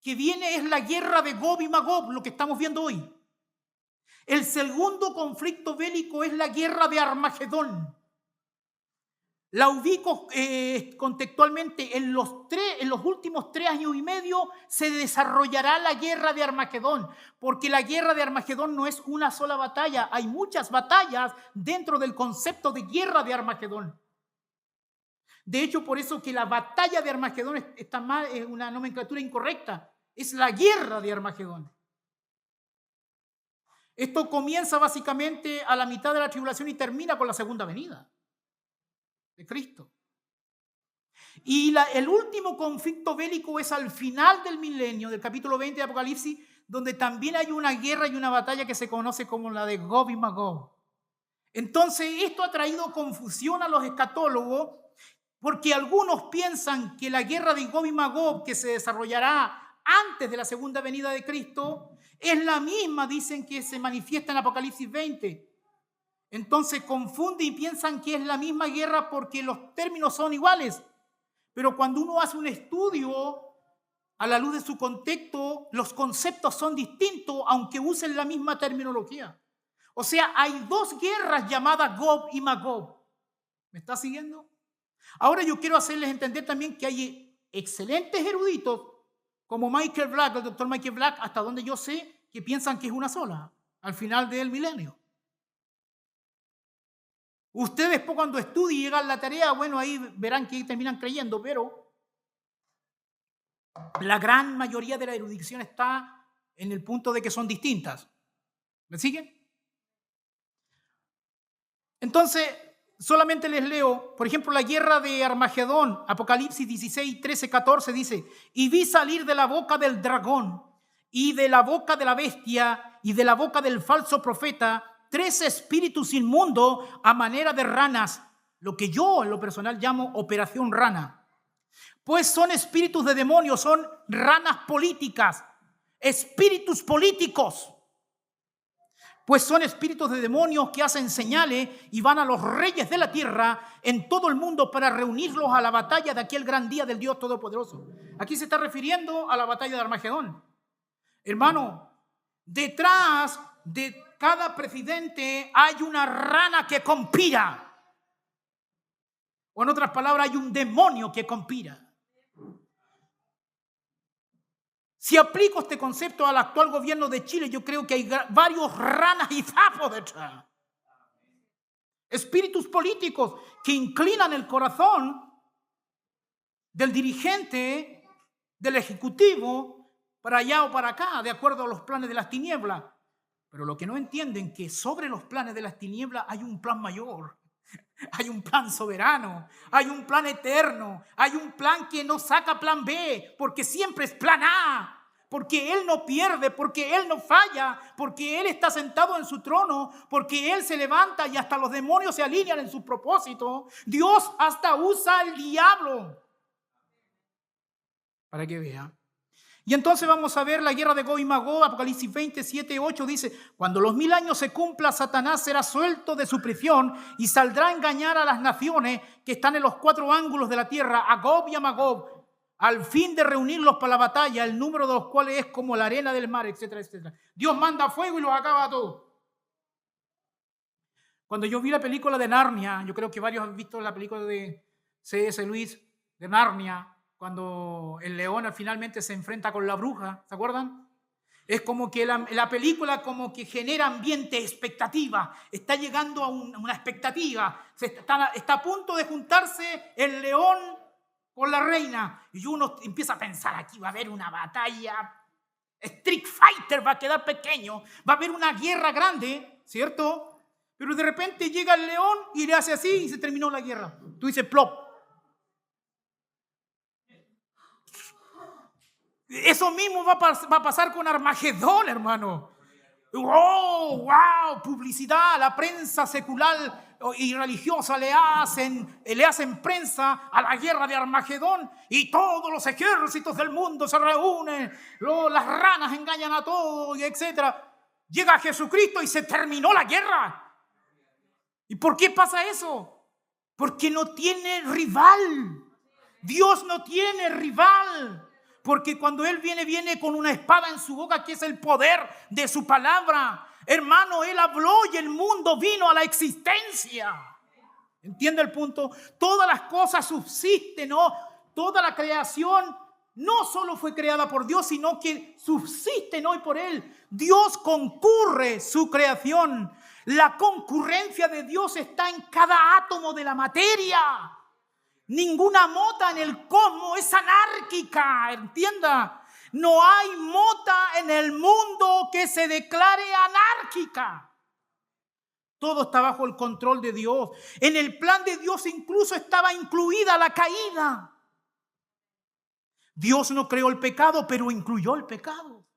que viene es la guerra de Gog y Magog, lo que estamos viendo hoy. El segundo conflicto bélico es la guerra de Armagedón. La ubico contextualmente. En los últimos 3 años y medio se desarrollará la guerra de Armagedón, porque la guerra de Armagedón no es una sola batalla, hay muchas batallas dentro del concepto de guerra de Armagedón. De hecho, por eso que la batalla de Armagedón está mal, es una nomenclatura incorrecta, es la guerra de Armagedón. Esto comienza básicamente a la mitad de la tribulación y termina con la segunda venida de Cristo. Y el último conflicto bélico es al final del milenio, del capítulo 20 de Apocalipsis, donde también hay una guerra y una batalla que se conoce como la de Gog y Magog. Entonces, esto ha traído confusión a los escatólogos, porque algunos piensan que la guerra de Gog y Magog, que se desarrollará antes de la segunda venida de Cristo, es la misma, dicen, que se manifiesta en Apocalipsis 20. Entonces confunden y piensan que es la misma guerra porque los términos son iguales. Pero cuando uno hace un estudio a la luz de su contexto, los conceptos son distintos, aunque usen la misma terminología. O sea, hay 2 guerras llamadas Gog y Magog. ¿Me está siguiendo? Ahora yo quiero hacerles entender también que hay excelentes eruditos como Michael Black, el doctor Michael Black, hasta donde yo sé, que piensan que es una sola al final del milenio. Ustedes después cuando estudien y llegan la tarea, bueno, ahí verán que terminan creyendo, pero la gran mayoría de la erudición está en el punto de que son distintas. ¿Me siguen? Entonces, solamente les leo, por ejemplo, la guerra de Armagedón, Apocalipsis 16, 13, 14, dice: y vi salir de la boca del dragón y de la boca de la bestia y de la boca del falso profeta 3 espíritus inmundos a manera de ranas, lo que yo en lo personal llamo operación rana. Pues son espíritus de demonios, son ranas políticas, espíritus políticos. Pues son espíritus de demonios que hacen señales y van a los reyes de la tierra en todo el mundo para reunirlos a la batalla de aquel gran día del Dios Todopoderoso. Aquí se está refiriendo a la batalla de Armagedón. Hermano, detrás de cada presidente hay una rana que conspira. O en otras palabras, hay un demonio que conspira. Si aplico este concepto al actual gobierno de Chile, yo creo que hay varios ranas y sapos detrás. Espíritus políticos que inclinan el corazón del dirigente, del ejecutivo, para allá o para acá, de acuerdo a los planes de las tinieblas. Pero lo que no entienden es que sobre los planes de las tinieblas hay un plan mayor. Hay un plan soberano, hay un plan eterno, hay un plan que no saca plan B, porque siempre es plan A, porque Él no pierde, porque Él no falla, porque Él está sentado en su trono, porque Él se levanta y hasta los demonios se alinean en su propósito. Dios hasta usa al diablo para que vea. Y entonces vamos a ver la guerra de Gog y Magog. Apocalipsis 20, 7 y 8 dice: cuando los 1000 años se cumpla, Satanás será suelto de su prisión y saldrá a engañar a las naciones que están en los 4 ángulos de la tierra, a Gog y a Magog, al fin de reunirlos para la batalla, el número de los cuales es como la arena del mar, etcétera, etcétera. Dios manda fuego y los acaba a todos. Cuando yo vi la película de Narnia, yo creo que varios han visto la película de C.S. Lewis de Narnia, cuando el león finalmente se enfrenta con la bruja, ¿se acuerdan? Es como que la película como que genera ambiente, expectativa, está llegando a una expectativa, está a punto de juntarse el león con la reina y uno empieza a pensar, aquí va a haber una batalla, Street Fighter va a quedar pequeño, va a haber una guerra grande, ¿cierto? Pero de repente llega el león y le hace así y se terminó la guerra. Tú dices, plop. Eso mismo va a pasar con Armagedón, hermano. ¡Oh, wow! Publicidad, la prensa secular y religiosa le hacen prensa a la guerra de Armagedón y todos los ejércitos del mundo se reúnen, las ranas engañan a todos, etc. Llega Jesucristo y se terminó la guerra. ¿Y por qué pasa eso? Porque no tiene rival. Dios no tiene rival. Porque cuando Él viene con una espada en su boca, que es el poder de su palabra. Hermano, Él habló y el mundo vino a la existencia. ¿Entiende el punto? Todas las cosas subsisten, ¿no? Toda la creación no solo fue creada por Dios, sino que subsisten hoy por Él. Dios concurre su creación. La concurrencia de Dios está en cada átomo de la materia. Ninguna mota en el cosmos es anárquica, entienda. No hay mota en el mundo que se declare anárquica. Todo está bajo el control de Dios. En el plan de Dios incluso estaba incluida la caída. Dios no creó el pecado, pero incluyó el pecado.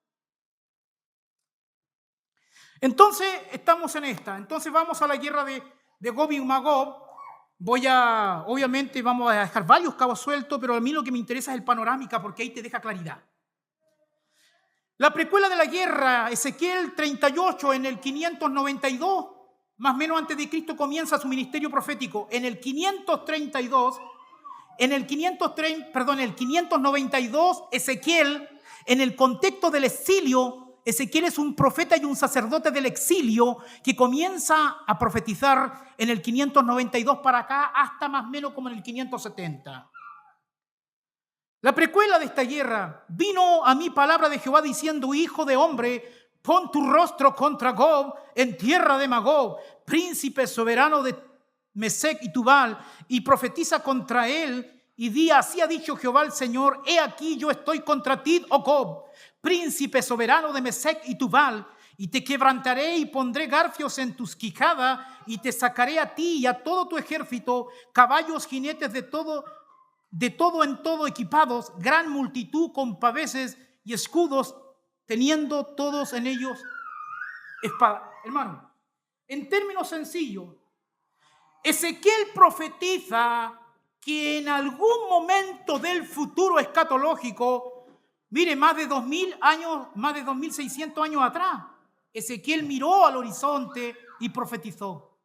Entonces estamos en esta. Entonces vamos a la guerra de Gog y Magog. Obviamente vamos a dejar varios cabos sueltos, pero a mí lo que me interesa es el panorámica, porque ahí te deja claridad. La precuela de la guerra, Ezequiel 38, en el 592, más o menos antes de Cristo, comienza su ministerio profético. En el 532, en el 592, Ezequiel, en el contexto del exilio, Ezequiel es un profeta y un sacerdote del exilio que comienza a profetizar en el 592 para acá hasta más o menos como en el 570. La precuela de esta guerra: vino a mí palabra de Jehová diciendo, hijo de hombre, pon tu rostro contra Gog en tierra de Magog, príncipe soberano de Mesec y Tubal, y profetiza contra él y di, así ha dicho Jehová el Señor, he aquí yo estoy contra ti, oh Gog, príncipe soberano de Mesec y Tubal, y te quebrantaré y pondré garfios en tus quijadas y te sacaré a ti y a todo tu ejército, caballos, jinetes de todo en todo equipados, gran multitud con paveses y escudos, teniendo todos en ellos espada. Hermano, en términos sencillos, Ezequiel profetiza que en algún momento del futuro escatológico, mire, más de 2000 años, más de 2600 años atrás, Ezequiel miró al horizonte y profetizó.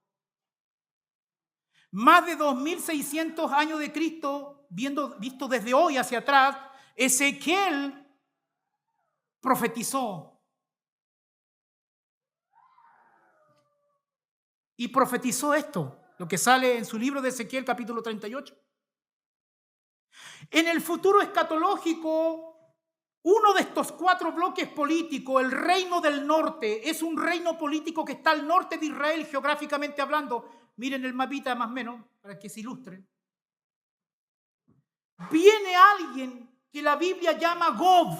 Más de 2600 años de Cristo, visto desde hoy hacia atrás, Ezequiel profetizó. Y profetizó esto, lo que sale en su libro de Ezequiel, capítulo 38. En el futuro escatológico, uno de estos 4 bloques políticos, el reino del norte, es un reino político que está al norte de Israel, geográficamente hablando. Miren el mapita más o menos, para que se ilustren. Viene alguien que la Biblia llama Gob.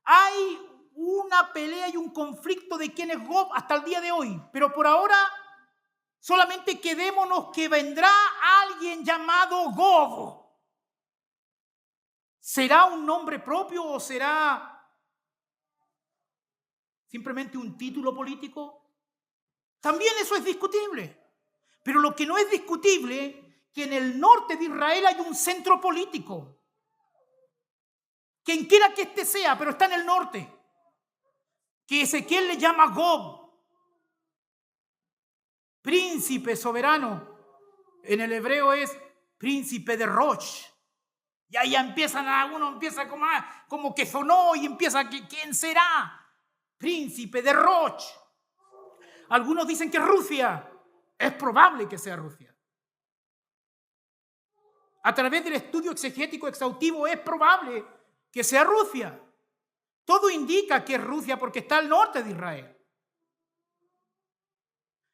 Hay una pelea y un conflicto de quién es Gob hasta el día de hoy, pero por ahora solamente quedémonos que vendrá alguien llamado Gob. ¿Será un nombre propio o será simplemente un título político? También eso es discutible. Pero lo que no es discutible, que en el norte de Israel hay un centro político. Quien quiera que este sea, pero está en el norte. Que Ezequiel le llama Gob. Príncipe soberano. En el hebreo es príncipe de Rosh. Y ahí uno empieza como que sonó y empieza, ¿quién será? Príncipe de Rosh. Algunos dicen que es Rusia. Es probable que sea Rusia. A través del estudio exegético exhaustivo es probable que sea Rusia. Todo indica que es Rusia porque está al norte de Israel.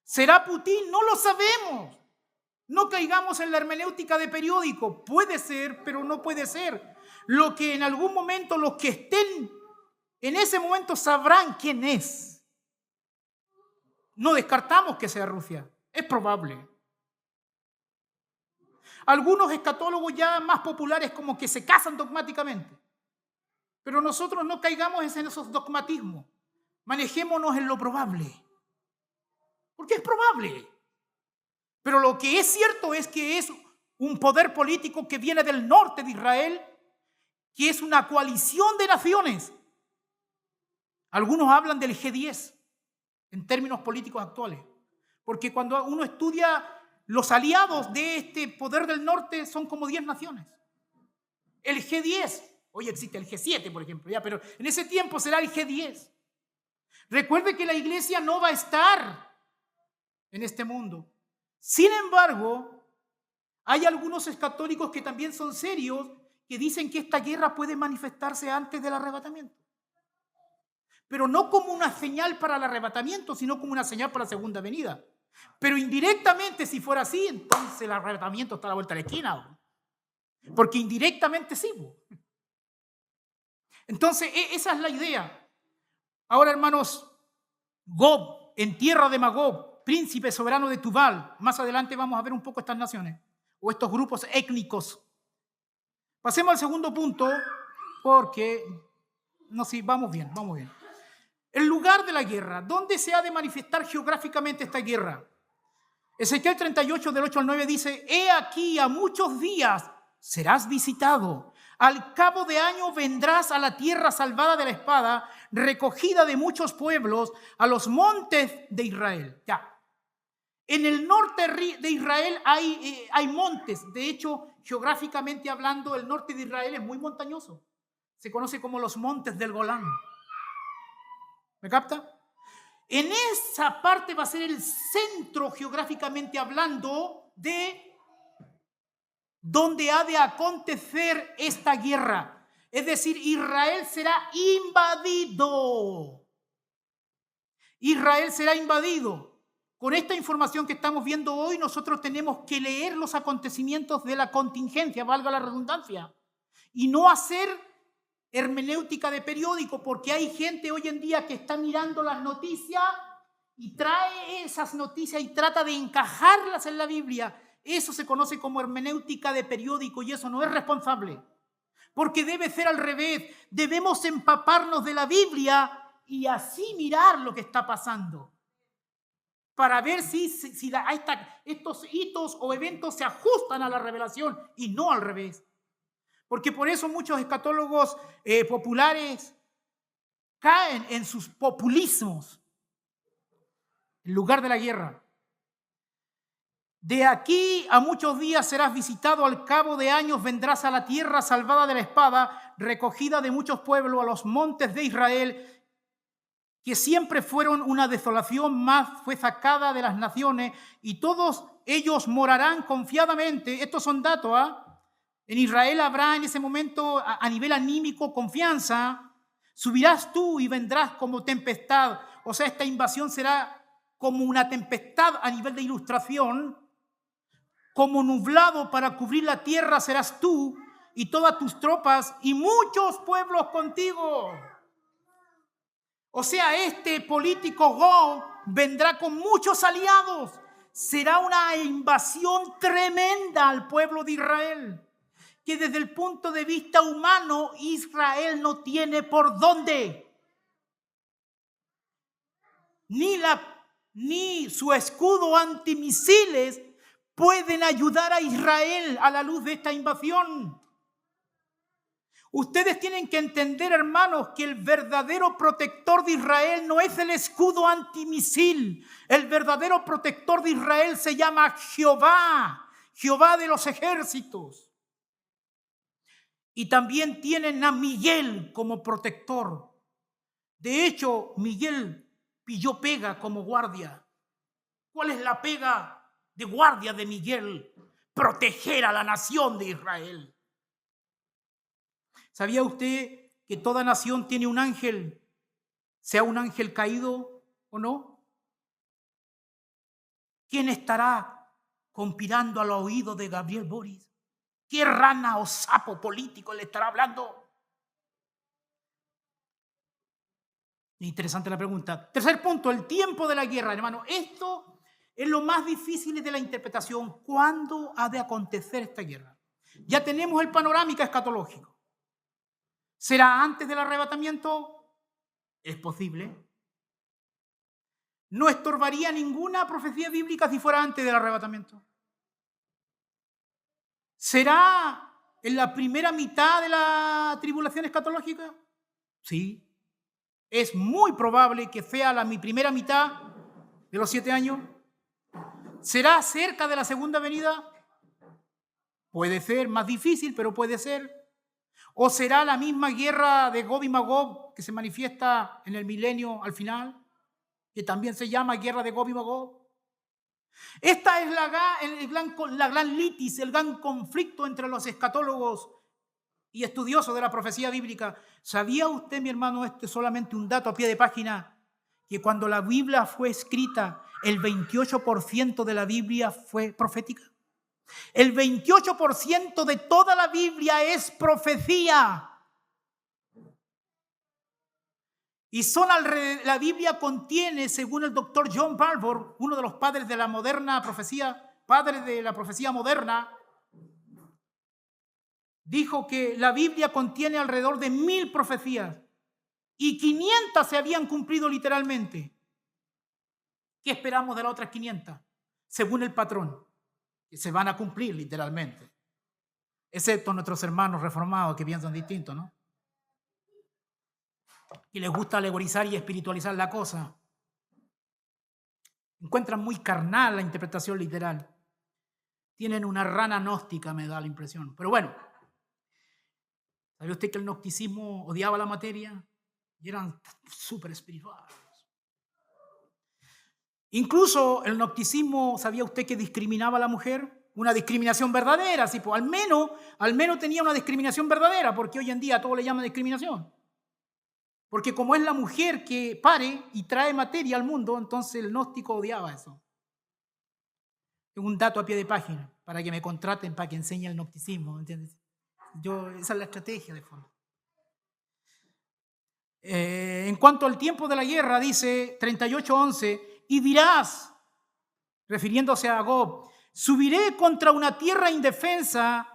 ¿Será Putin? No lo sabemos. No caigamos en la hermenéutica de periódico. Puede ser, pero no puede ser. Lo que en algún momento los que estén en ese momento sabrán quién es. No descartamos que sea Rusia. Es probable. Algunos escatólogos ya más populares como que se casan dogmáticamente. Pero nosotros no caigamos en esos dogmatismos. Manejémonos en lo probable. Porque es probable. Pero lo que es cierto es que es un poder político que viene del norte de Israel, que es una coalición de naciones. Algunos hablan del G10 en términos políticos actuales. Porque cuando uno estudia los aliados de este poder del norte son como 10 naciones. El G10, hoy existe el G7, por ejemplo, pero en ese tiempo será el G10. Recuerde que la iglesia no va a estar en este mundo. Sin embargo, hay algunos católicos que también son serios, que dicen que esta guerra puede manifestarse antes del arrebatamiento. Pero no como una señal para el arrebatamiento, sino como una señal para la segunda venida. Pero indirectamente, si fuera así, entonces el arrebatamiento está a la vuelta de la esquina. Porque indirectamente sí. Entonces, esa es la idea. Ahora, hermanos, Gob, en tierra de Magog, príncipe soberano de Tubal. Más adelante vamos a ver un poco estas naciones o estos grupos étnicos. Pasemos al segundo punto porque, no, sí, vamos bien. El lugar de la guerra. ¿Dónde se ha de manifestar geográficamente esta guerra? Ezequiel 38, del 8 al 9 dice: he aquí a muchos días serás visitado. Al cabo de año vendrás a la tierra salvada de la espada, recogida de muchos pueblos, a los montes de Israel. Ya. En el norte de Israel hay montes. De hecho, geográficamente hablando, el norte de Israel es muy montañoso. Se conoce como los montes del Golán. ¿Me capta? En esa parte va a ser el centro, geográficamente hablando, de donde ha de acontecer esta guerra. Es decir, Israel será invadido. Israel será invadido. Con esta información que estamos viendo hoy, nosotros tenemos que leer los acontecimientos de la contingencia, valga la redundancia, y no hacer hermenéutica de periódico, porque hay gente hoy en día que está mirando las noticias y trae esas noticias y trata de encajarlas en la Biblia. Eso se conoce como hermenéutica de periódico y eso no es responsable, porque debe ser al revés. Debemos empaparnos de la Biblia y así mirar lo que está pasando, para ver si estos hitos o eventos se ajustan a la revelación y no al revés. Porque por eso muchos escatólogos populares caen en sus populismos en lugar de la guerra. De aquí a muchos días serás visitado, al cabo de años vendrás a la tierra salvada de la espada, recogida de muchos pueblos, a los montes de Israel, que siempre fueron una desolación, más fue sacada de las naciones, y todos ellos morarán confiadamente. Estos son datos, En Israel habrá en ese momento, a nivel anímico, confianza. Subirás tú y vendrás como tempestad. O sea, esta invasión será como una tempestad a nivel de ilustración. Como nublado para cubrir la tierra serás tú y todas tus tropas y muchos pueblos contigo. O sea, este político Gog vendrá con muchos aliados. Será una invasión tremenda al pueblo de Israel, que desde el punto de vista humano Israel no tiene por dónde. Ni su escudo antimisiles pueden ayudar a Israel a la luz de esta invasión. Ustedes tienen que entender, hermanos, que el verdadero protector de Israel no es el escudo antimisil. El verdadero protector de Israel se llama Jehová, Jehová de los ejércitos. Y también tienen a Miguel como protector. De hecho, Miguel pilló pega como guardia. ¿Cuál es la pega de guardia de Miguel? Proteger a la nación de Israel. ¿Sabía usted que toda nación tiene un ángel, sea un ángel caído o no? ¿Quién estará conspirando al oído de Gabriel Boric? ¿Qué rana o sapo político le estará hablando? Interesante la pregunta. Tercer punto, el tiempo de la guerra, hermano. Esto es lo más difícil de la interpretación. ¿Cuándo ha de acontecer esta guerra? Ya tenemos el panorámica escatológico. ¿Será antes del arrebatamiento? Es posible. No estorbaría ninguna profecía bíblica si fuera antes del arrebatamiento. ¿Será en la primera mitad de la tribulación escatológica? Sí. Es muy probable que sea la primera mitad de los 7 años. ¿Será cerca de la segunda venida? Puede ser, más difícil, pero puede ser. ¿O será la misma guerra de Gog y Magog que se manifiesta en el milenio al final, que también se llama guerra de Gog y Magog? Esta es la gran litis, el gran conflicto entre los escatólogos y estudiosos de la profecía bíblica. ¿Sabía usted, mi hermano, solamente un dato a pie de página, que cuando la Biblia fue escrita, el 28% de la Biblia fue profética? El 28% de toda la Biblia es profecía. Y la Biblia contiene, según el doctor John Barbour, uno de los padres de la moderna profecía, padre de la profecía moderna, dijo que la Biblia contiene alrededor de 1000 profecías y 500 se habían cumplido literalmente. ¿Qué esperamos de las otras 500? Según el patrón, que se van a cumplir literalmente, excepto nuestros hermanos reformados que piensan distinto, ¿no? Y les gusta alegorizar y espiritualizar la cosa. Encuentran muy carnal la interpretación literal. Tienen una rana gnóstica, me da la impresión. Pero bueno, ¿sabe usted que el gnosticismo odiaba la materia y eran súper espirituales. Incluso el gnosticismo, ¿sabía usted que discriminaba a la mujer? Una discriminación verdadera, sí, pues al menos tenía una discriminación verdadera, porque hoy en día todo le llaman discriminación. Porque como es la mujer que pare y trae materia al mundo, entonces el gnóstico odiaba eso. Es un dato a pie de página, para que me contraten, para que enseñe el gnosticismo, ¿entiendes? Esa es la estrategia de fondo. En cuanto al tiempo de la guerra, dice 38:11, y dirás, refiriéndose a Gob, subiré contra una tierra indefensa,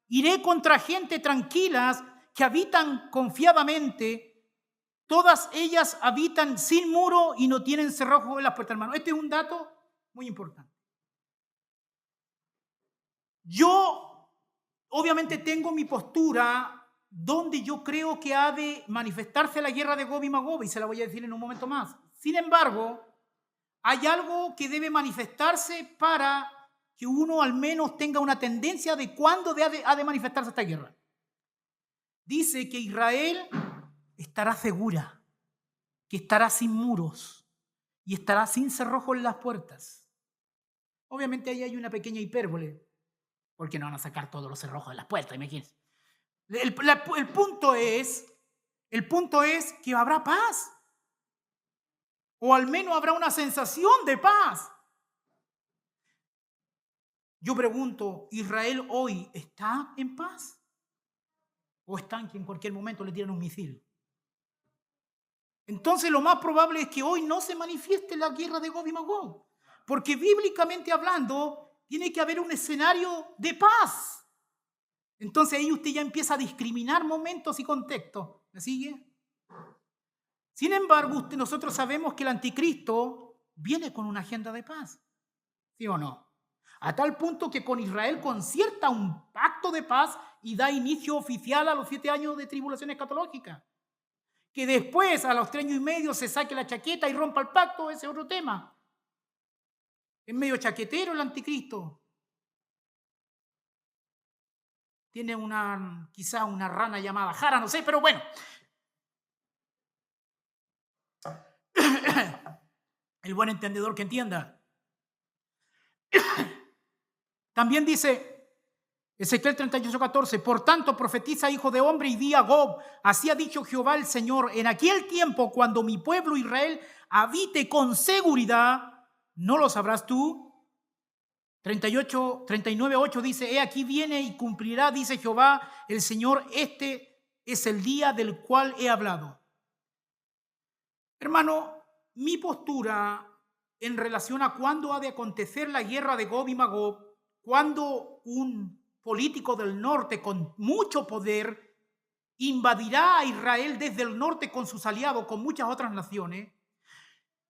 iré contra gente tranquilas que habitan confiadamente, todas ellas habitan sin muro y no tienen cerrojo en las puertas, hermano. Este es un dato muy importante. Yo, obviamente, tengo mi postura donde yo creo que ha de manifestarse la guerra de Gog y Magog, y se la voy a decir en un momento más. Sin embargo, hay algo que debe manifestarse para que uno al menos tenga una tendencia de cuándo ha de manifestarse esta guerra. Dice que Israel estará segura, que estará sin muros y estará sin cerrojo en las puertas. Obviamente ahí hay una pequeña hipérbole, porque no van a sacar todos los cerrojos de las puertas, imagínense. El punto es que habrá paz, o al menos habrá una sensación de paz. Yo pregunto, ¿Israel hoy está en paz? ¿O están que en cualquier momento le tiran un misil? Entonces lo más probable es que hoy no se manifieste la guerra de Gog y Magog, porque bíblicamente hablando tiene que haber un escenario de paz. Entonces ahí usted ya empieza a discriminar momentos y contextos. ¿Me sigue? Sin embargo, nosotros sabemos que el anticristo viene con una agenda de paz. ¿Sí o no? A tal punto que con Israel concierta un pacto de paz y da inicio oficial a los 7 años de tribulación escatológica. Que después, a los 3 años y medio, se saque la chaqueta y rompa el pacto, ese es otro tema. Es medio chaquetero el anticristo. Tiene quizá una rana llamada Jara, no sé, pero bueno. El buen entendedor que entienda. También dice Ezequiel 38:14, por tanto profetiza, hijo de hombre, y di a Gog, así ha dicho Jehová el Señor, en aquel tiempo cuando mi pueblo Israel habite con seguridad, ¿no lo sabrás tú? 39:8 dice, he aquí viene y cumplirá, dice Jehová el Señor, este es el día del cual he hablado. Hermano, mi postura en relación a cuándo ha de acontecer la guerra de Gog y Magog, cuando un político del norte con mucho poder invadirá a Israel desde el norte con sus aliados, con muchas otras naciones,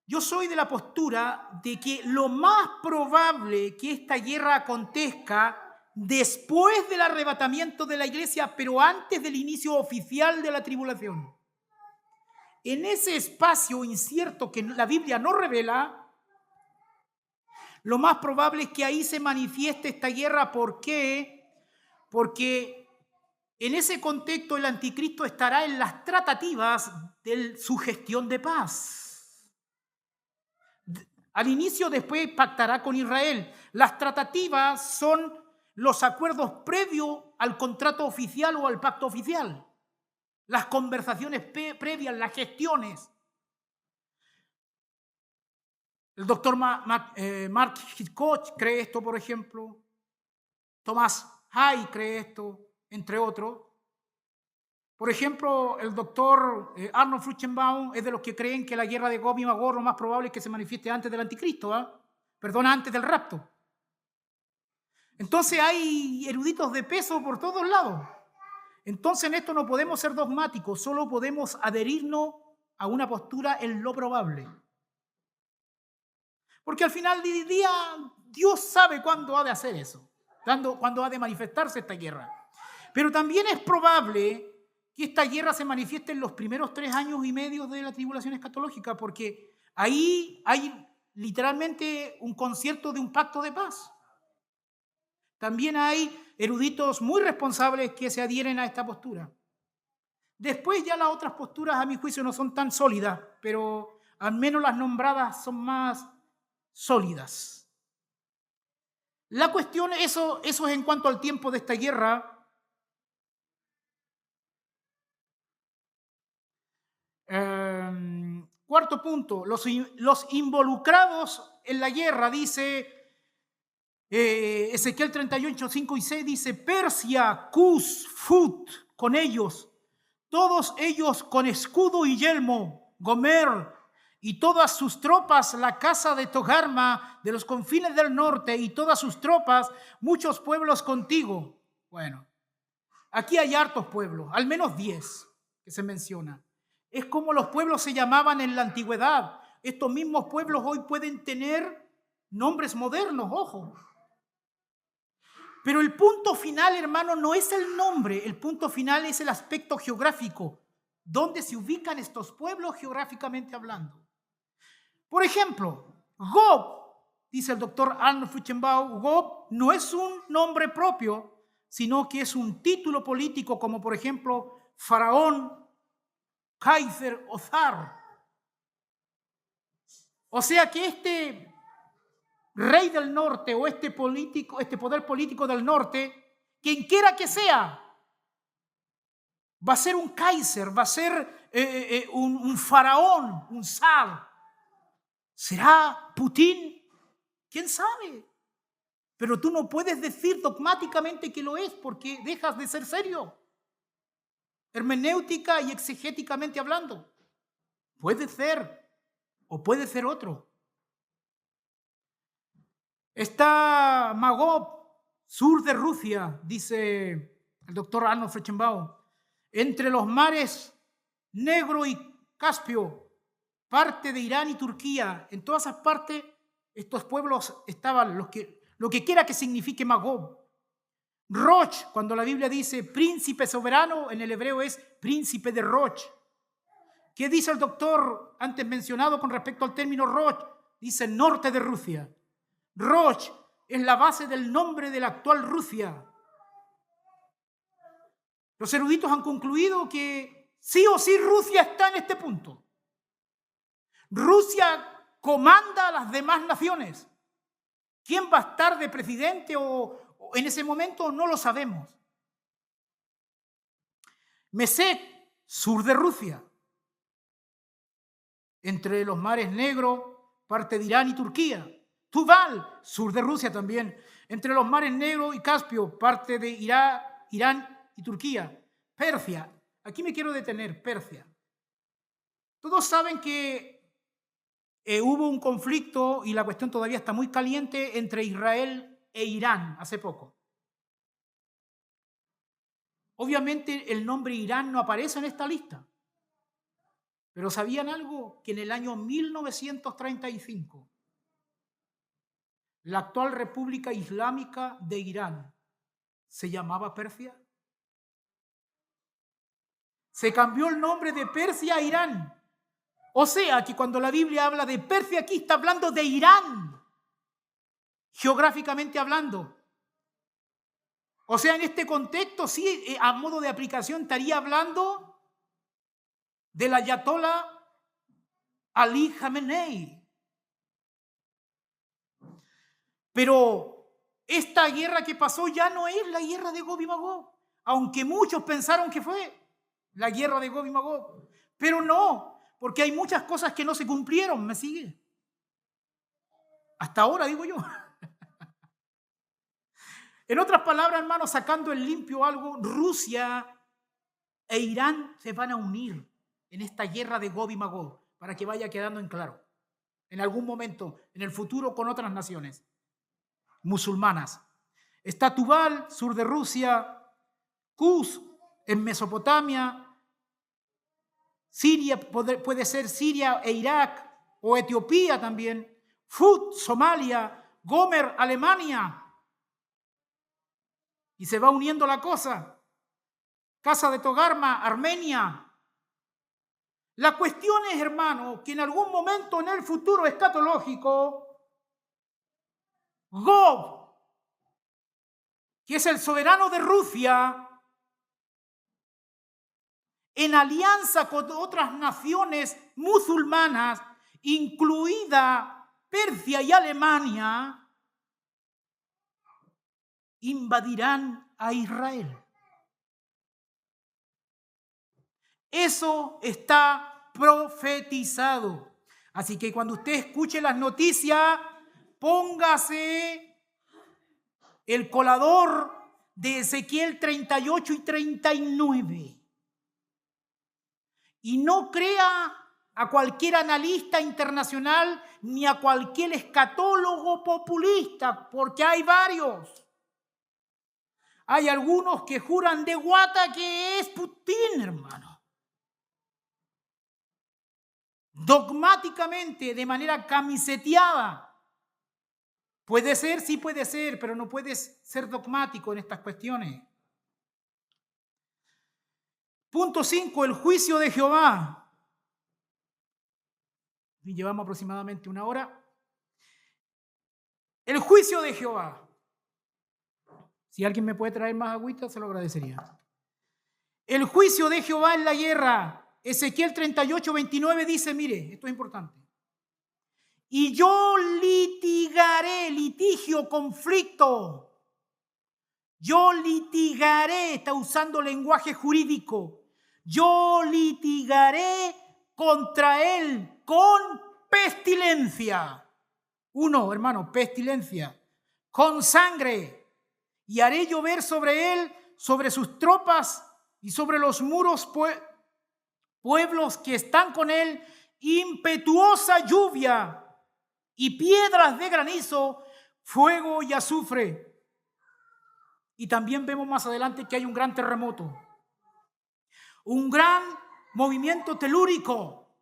yo soy de la postura de que lo más probable que esta guerra acontezca después del arrebatamiento de la iglesia, pero antes del inicio oficial de la tribulación. En ese espacio incierto que la Biblia no revela, lo más probable es que ahí se manifieste esta guerra. ¿Por qué? Porque en ese contexto el anticristo estará en las tratativas de su gestión de paz. Al inicio después pactará con Israel. Las tratativas son los acuerdos previos al contrato oficial o al pacto oficial. Las conversaciones previas, las gestiones. El doctor Mark Hitchcock cree esto, por ejemplo. Thomas Hay cree esto, entre otros. Por ejemplo, el doctor Arnold Fruchtenbaum es de los que creen que la guerra de Gog y Magog lo más probable es que se manifieste antes del anticristo, antes del rapto. Entonces hay eruditos de peso por todos lados. Entonces en esto no podemos ser dogmáticos, solo podemos adherirnos a una postura en lo probable. Porque al final del día Dios sabe cuándo ha de hacer eso, cuándo ha de manifestarse esta guerra. Pero también es probable que esta guerra se manifieste en los primeros 3 años y medio de la tribulación escatológica, porque ahí hay literalmente un concierto de un pacto de paz. También hay eruditos muy responsables que se adhieren a esta postura. Después ya las otras posturas, a mi juicio, no son tan sólidas, pero al menos las nombradas son más sólidas. La cuestión, eso es en cuanto al tiempo de esta guerra. Cuarto punto, los involucrados en la guerra, dice Ezequiel 38, 5 y 6, dice Persia, Cus, Fut, con ellos, todos ellos con escudo y yelmo, Gomer y todas sus tropas, la casa de Togarma, de los confines del norte y todas sus tropas, muchos pueblos contigo. Bueno, aquí hay hartos pueblos, al menos 10 que se menciona. Es como los pueblos se llamaban en la antigüedad. Estos mismos pueblos hoy pueden tener nombres modernos, ojo. Pero el punto final, hermano, no es el nombre, el punto final es el aspecto geográfico, donde se ubican estos pueblos geográficamente hablando. Por ejemplo, Gob, dice el doctor Arnold Fruchtenbaum, Gob no es un nombre propio, sino que es un título político como por ejemplo Faraón, Kaiser o Zar. O sea que este rey del norte o este poder político del norte, quien quiera que sea, va a ser un Kaiser, va a ser un faraón, un zar. ¿Será Putin? ¿Quién sabe? Pero tú no puedes decir dogmáticamente que lo es porque dejas de ser serio. Hermenéutica y exegéticamente hablando. Puede ser o puede ser otro. Está Magog, sur de Rusia, dice el doctor Arnold Fruchtenbaum, entre los mares Negro y Caspio, parte de Irán y Turquía. En todas esas partes, estos pueblos estaban, lo que quiera que signifique Magog. Roch, cuando la Biblia dice príncipe soberano, en el hebreo es príncipe de Roch. ¿Qué dice el doctor antes mencionado con respecto al término Roch? Dice norte de Rusia. Roch es la base del nombre de la actual Rusia. Los eruditos han concluido que sí o sí Rusia está en este punto. Rusia comanda a las demás naciones. ¿Quién va a estar de presidente o en ese momento? No lo sabemos. Mesec, sur de Rusia, entre los mares Negros, parte de Irán y Turquía. Tuval, sur de Rusia también, entre los mares Negro y Caspio, parte de Irán y Turquía. Persia, aquí me quiero detener, Persia. Todos saben que hubo un conflicto y la cuestión todavía está muy caliente entre Israel e Irán hace poco. Obviamente el nombre Irán no aparece en esta lista, pero ¿sabían algo? Que en el año 1935 la actual República Islámica de Irán se llamaba Persia. Se cambió el nombre de Persia a Irán. O sea que cuando la Biblia habla de Persia aquí está hablando de Irán, geográficamente hablando. O sea, en este contexto, sí, a modo de aplicación, estaría hablando del ayatolá Ali Khamenei. Pero esta guerra que pasó ya no es la guerra de Gog y Magog, aunque muchos pensaron que fue la guerra de Gog y Magog. Pero no, porque hay muchas cosas que no se cumplieron, ¿me sigue? Hasta ahora, digo yo. En otras palabras, hermanos, sacando en limpio algo, Rusia e Irán se van a unir en esta guerra de Gog y Magog, para que vaya quedando en claro, en algún momento, en el futuro, con otras naciones musulmanas. Está Tubal, sur de Rusia, Cus, en Mesopotamia, Siria, puede ser Siria e Irak, o Etiopía también, Fut, Somalia, Gomer, Alemania. Y se va uniendo la cosa. Casa de Togarma, Armenia. La cuestión es, hermano, que en algún momento en el futuro escatológico, Gog, que es el soberano de Rusia, en alianza con otras naciones musulmanas, incluida Persia y Alemania, invadirán a Israel. Eso está profetizado. Así que cuando usted escuche las noticias, póngase el colador de Ezequiel 38 y 39. Y no crea a cualquier analista internacional ni a cualquier escatólogo populista, porque hay varios. Hay algunos que juran de guata que es Putin, hermano. Dogmáticamente, de manera camiseteada. Puede ser, sí puede ser, pero no puedes ser dogmático en estas cuestiones. Punto 5, el juicio de Jehová. Y llevamos aproximadamente 1 hora. El juicio de Jehová. Si alguien me puede traer más agüita, se lo agradecería. El juicio de Jehová en la guerra. Ezequiel 38, 29 dice, mire, esto es importante. Y yo litigaré, litigio, conflicto. Yo litigaré, está usando lenguaje jurídico. Yo litigaré contra él con pestilencia. 1, hermano, pestilencia. Con sangre. Y haré llover sobre él, sobre sus tropas y sobre los muros pueblos que están con él, impetuosa lluvia y piedras de granizo, fuego y azufre. Y también vemos más adelante que hay un gran terremoto, un gran movimiento telúrico.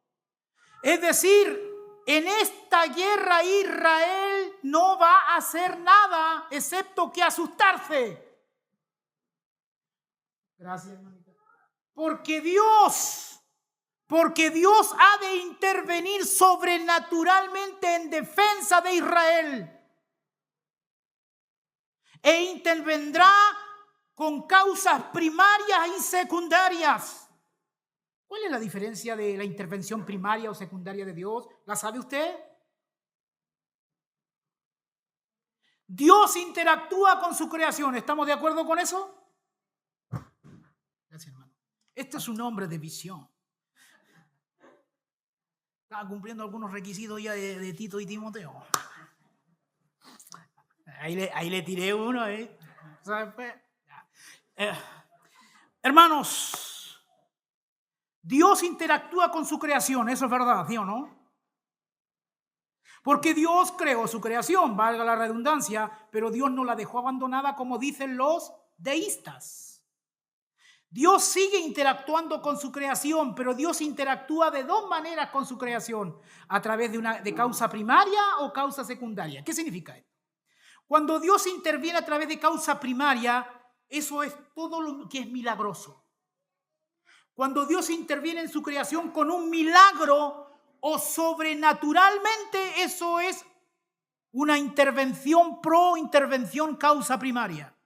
Es decir, en esta guerra Israel no va a hacer nada excepto que asustarse. Gracias, hermanita. Porque Dios ha de intervenir sobrenaturalmente en defensa de Israel. E intervendrá con causas primarias y secundarias. ¿Cuál es la diferencia de la intervención primaria o secundaria de Dios? ¿La sabe usted? Dios interactúa con su creación. ¿Estamos de acuerdo con eso? Gracias, hermano. Este es un hombre de visión. Estaba cumpliendo algunos requisitos ya de Tito y Timoteo. Ahí le tiré uno. Hermanos, Dios interactúa con su creación, eso es verdad, ¿sí o no? Porque Dios creó su creación, valga la redundancia, pero Dios no la dejó abandonada como dicen los deístas. Dios sigue interactuando con su creación, pero Dios interactúa de 2 maneras con su creación, a través de causa primaria o causa secundaria. ¿Qué significa esto? Cuando Dios interviene a través de causa primaria, eso es todo lo que es milagroso. Cuando Dios interviene en su creación con un milagro o sobrenaturalmente, eso es una intervención intervención causa primaria.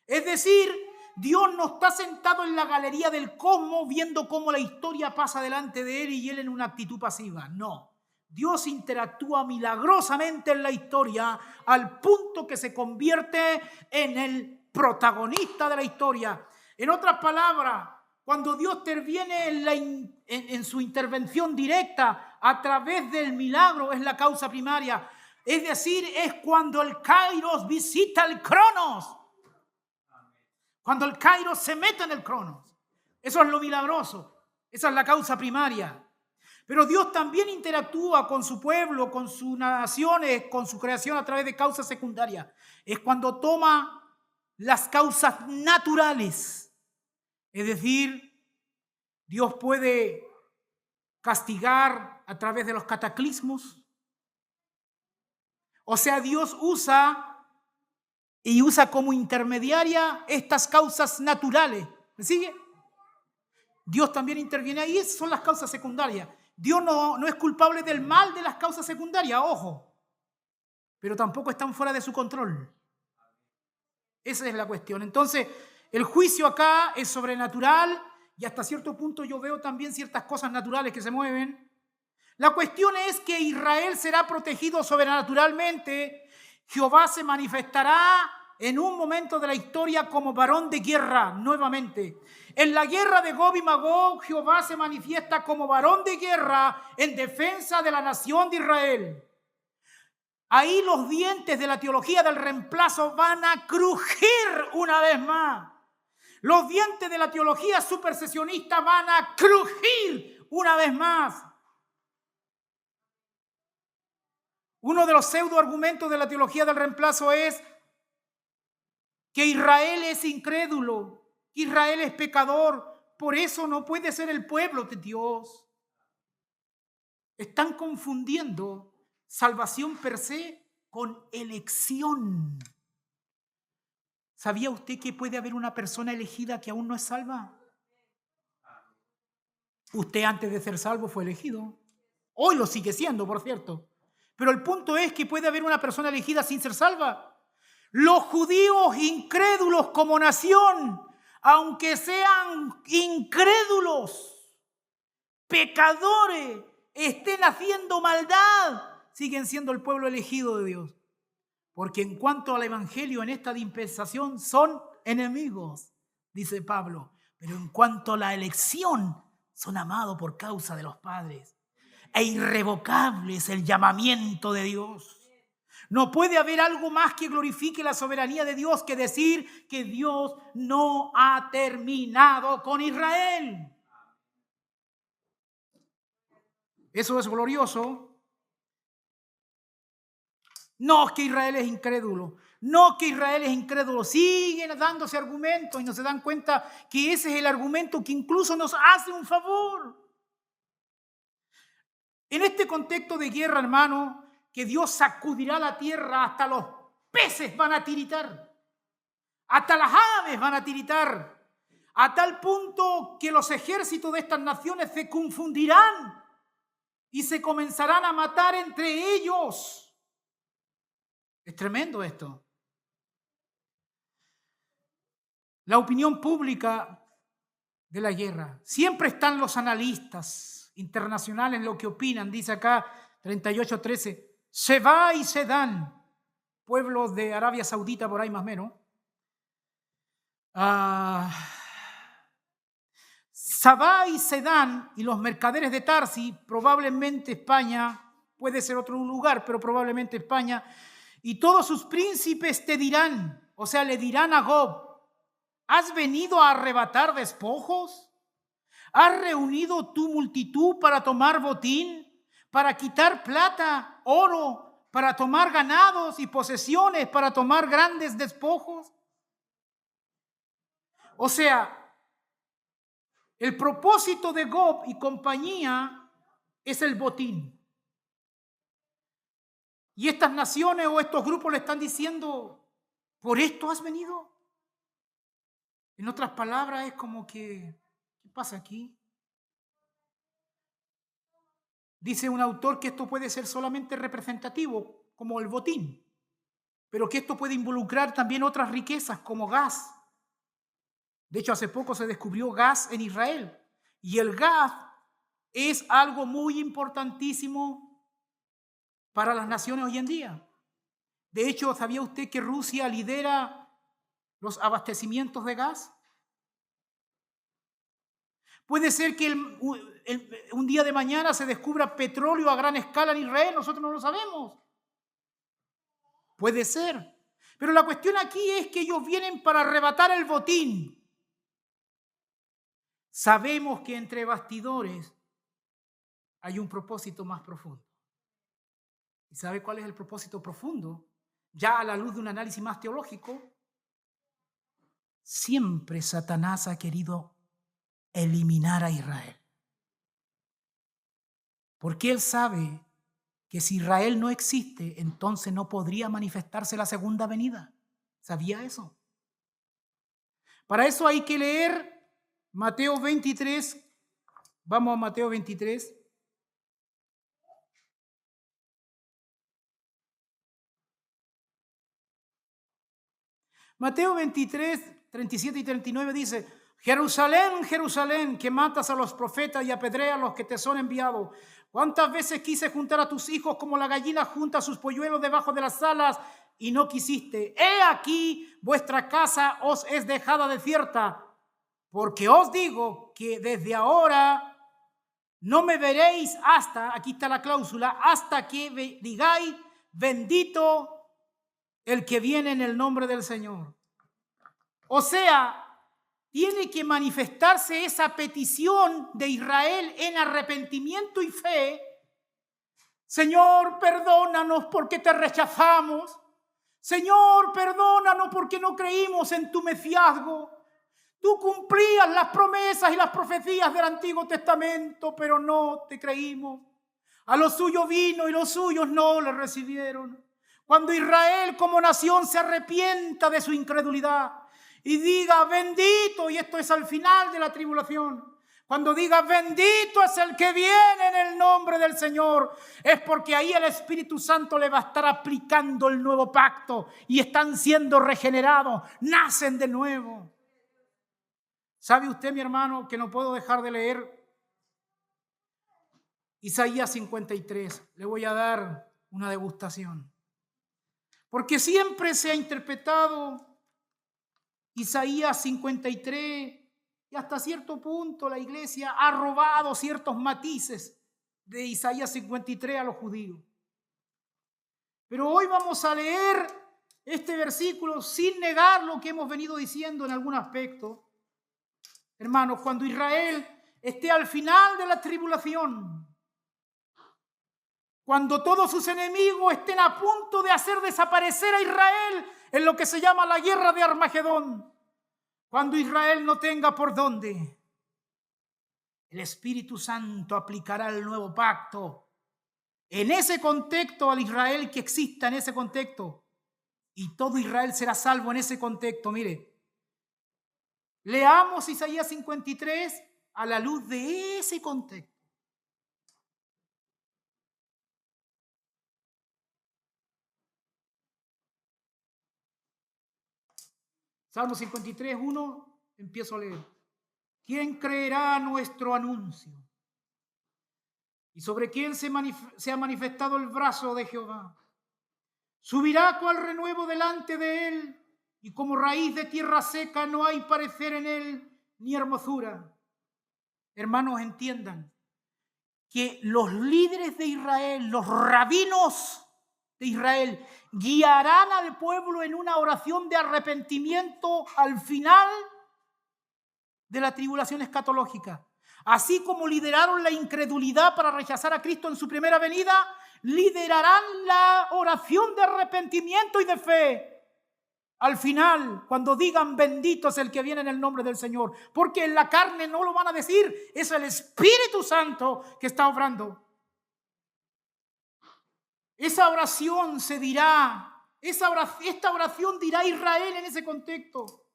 Es decir, Dios no está sentado en la galería del cosmos viendo cómo la historia pasa delante de él y él en una actitud pasiva. No. Dios interactúa milagrosamente en la historia al punto que se convierte en el protagonista de la historia. En otras palabras, cuando Dios interviene en su intervención directa a través del milagro, es la causa primaria. Es decir, es cuando el Kairos visita el Cronos. Cuando el Kairos se mete en el Cronos. Eso es lo milagroso. Esa es la causa primaria. Pero Dios también interactúa con su pueblo, con sus naciones, con su creación a través de causas secundarias. Es cuando toma las causas naturales. Es decir, Dios puede castigar a través de los cataclismos. O sea, Dios usa como intermediaria estas causas naturales. ¿Me sigue? Dios también interviene ahí, esas son las causas secundarias. Dios no es culpable del mal de las causas secundarias, ojo, pero tampoco están fuera de su control. Esa es la cuestión. Entonces, el juicio acá es sobrenatural y hasta cierto punto yo veo también ciertas cosas naturales que se mueven. La cuestión es que Israel será protegido sobrenaturalmente. Jehová se manifestará en un momento de la historia como varón de guerra nuevamente. En la guerra de Gog y Magog, Jehová se manifiesta como varón de guerra en defensa de la nación de Israel. Ahí los dientes de la teología del reemplazo van a crujir una vez más. Los dientes de la teología supersesionista van a crujir una vez más. Uno de los pseudoargumentos de la teología del reemplazo es que Israel es incrédulo, que Israel es pecador, por eso no puede ser el pueblo de Dios. Están confundiendo salvación per se con elección. ¿Sabía usted que puede haber una persona elegida que aún no es salva? Usted antes de ser salvo fue elegido. Hoy lo sigue siendo, por cierto. Pero el punto es que puede haber una persona elegida sin ser salva. Los judíos incrédulos como nación, aunque sean incrédulos, pecadores, estén haciendo maldad, siguen siendo el pueblo elegido de Dios. Porque en cuanto al evangelio en esta dispensación son enemigos, dice Pablo. Pero en cuanto a la elección, son amados por causa de los padres. E irrevocable es el llamamiento de Dios. No puede haber algo más que glorifique la soberanía de Dios que decir que Dios no ha terminado con Israel. Eso es glorioso. No que Israel es incrédulo. No que Israel es incrédulo. Siguen dándose argumentos y no se dan cuenta que ese es el argumento que incluso nos hace un favor. En este contexto de guerra, hermano, que Dios sacudirá la tierra, hasta los peces van a tiritar, hasta las aves van a tiritar, a tal punto que los ejércitos de estas naciones se confundirán y se comenzarán a matar entre ellos. Es tremendo esto. La opinión pública de la guerra. Siempre están los analistas internacionales lo que opinan. Dice acá 38:13. Sheba y Sedán, pueblos de Arabia Saudita por ahí más o menos. Sabá y Sedán y los mercaderes de Tarsi, probablemente España, puede ser otro lugar, pero probablemente España, y todos sus príncipes te dirán, o sea, le dirán a Gob, ¿has venido a arrebatar despojos? ¿Has reunido tu multitud para tomar botín, para quitar plata, oro, para tomar ganados y posesiones, para tomar grandes despojos? O sea, el propósito de Gob y compañía es el botín. Y estas naciones o estos grupos le están diciendo, ¿por esto has venido? En otras palabras, es como que, ¿qué pasa aquí? Dice un autor que esto puede ser solamente representativo, como el botín, pero que esto puede involucrar también otras riquezas, como gas. De hecho, hace poco se descubrió gas en Israel, y el gas es algo muy importantísimo para las naciones hoy en día. De hecho, ¿sabía usted que Rusia lidera los abastecimientos de gas? Puede ser que un día de mañana se descubra petróleo a gran escala en Israel, nosotros no lo sabemos. Puede ser. Pero la cuestión aquí es que ellos vienen para arrebatar el botín. Sabemos que entre bastidores hay un propósito más profundo. ¿Y sabe cuál es el propósito profundo? Ya a la luz de un análisis más teológico, siempre Satanás ha querido eliminar a Israel. Porque él sabe que si Israel no existe, entonces no podría manifestarse la segunda venida. ¿Sabía eso? Para eso hay que leer Mateo 23. Vamos a Mateo 23. Mateo 23, 37 y 39 dice, Jerusalén, Jerusalén, que matas a los profetas y apedreas a los que te son enviados. ¿Cuántas veces quise juntar a tus hijos como la gallina junta sus polluelos debajo de las alas y no quisiste? He aquí, vuestra casa os es dejada desierta, porque os digo que desde ahora no me veréis hasta, aquí está la cláusula, hasta que digáis, bendito el que viene en el nombre del Señor. O sea, tiene que manifestarse esa petición de Israel en arrepentimiento y fe. Señor, perdónanos porque te rechazamos. Señor, perdónanos porque no creímos en tu mesiazgo. Tú cumplías las promesas y las profecías del Antiguo Testamento, pero no te creímos. A los suyos vino y los suyos no le recibieron. Cuando Israel como nación se arrepienta de su incredulidad y diga bendito, y esto es al final de la tribulación, cuando diga bendito es el que viene en el nombre del Señor, es porque ahí el Espíritu Santo le va a estar aplicando el nuevo pacto y están siendo regenerados, nacen de nuevo. ¿Sabe usted, mi hermano, que no puedo dejar de leer Isaías 53? Le voy a dar una degustación. Porque siempre se ha interpretado Isaías 53 y hasta cierto punto la iglesia ha robado ciertos matices de Isaías 53 a los judíos. Pero hoy vamos a leer este versículo sin negar lo que hemos venido diciendo en algún aspecto. Hermanos, cuando Israel esté al final de la tribulación, cuando todos sus enemigos estén a punto de hacer desaparecer a Israel en lo que se llama la guerra de Armagedón, cuando Israel no tenga por dónde, el Espíritu Santo aplicará el nuevo pacto en ese contexto, al Israel que exista en ese contexto, y todo Israel será salvo en ese contexto. Mire, leamos Isaías 53 a la luz de ese contexto. Salmo 53, 1, empiezo a leer. ¿Quién creerá nuestro anuncio? ¿Y sobre quién se ha manifestado el brazo de Jehová? Subirá cual renuevo delante de él, y como raíz de tierra seca no hay parecer en él ni hermosura. Hermanos, entiendan que los líderes de Israel, los rabinos de Israel, guiarán al pueblo en una oración de arrepentimiento al final de la tribulación escatológica. Así como lideraron la incredulidad para rechazar a Cristo en su primera venida, liderarán la oración de arrepentimiento y de fe al final, cuando digan bendito es el que viene en el nombre del Señor, porque en la carne no lo van a decir, es el Espíritu Santo que está obrando. Esa oración se dirá, esta oración dirá Israel en ese contexto.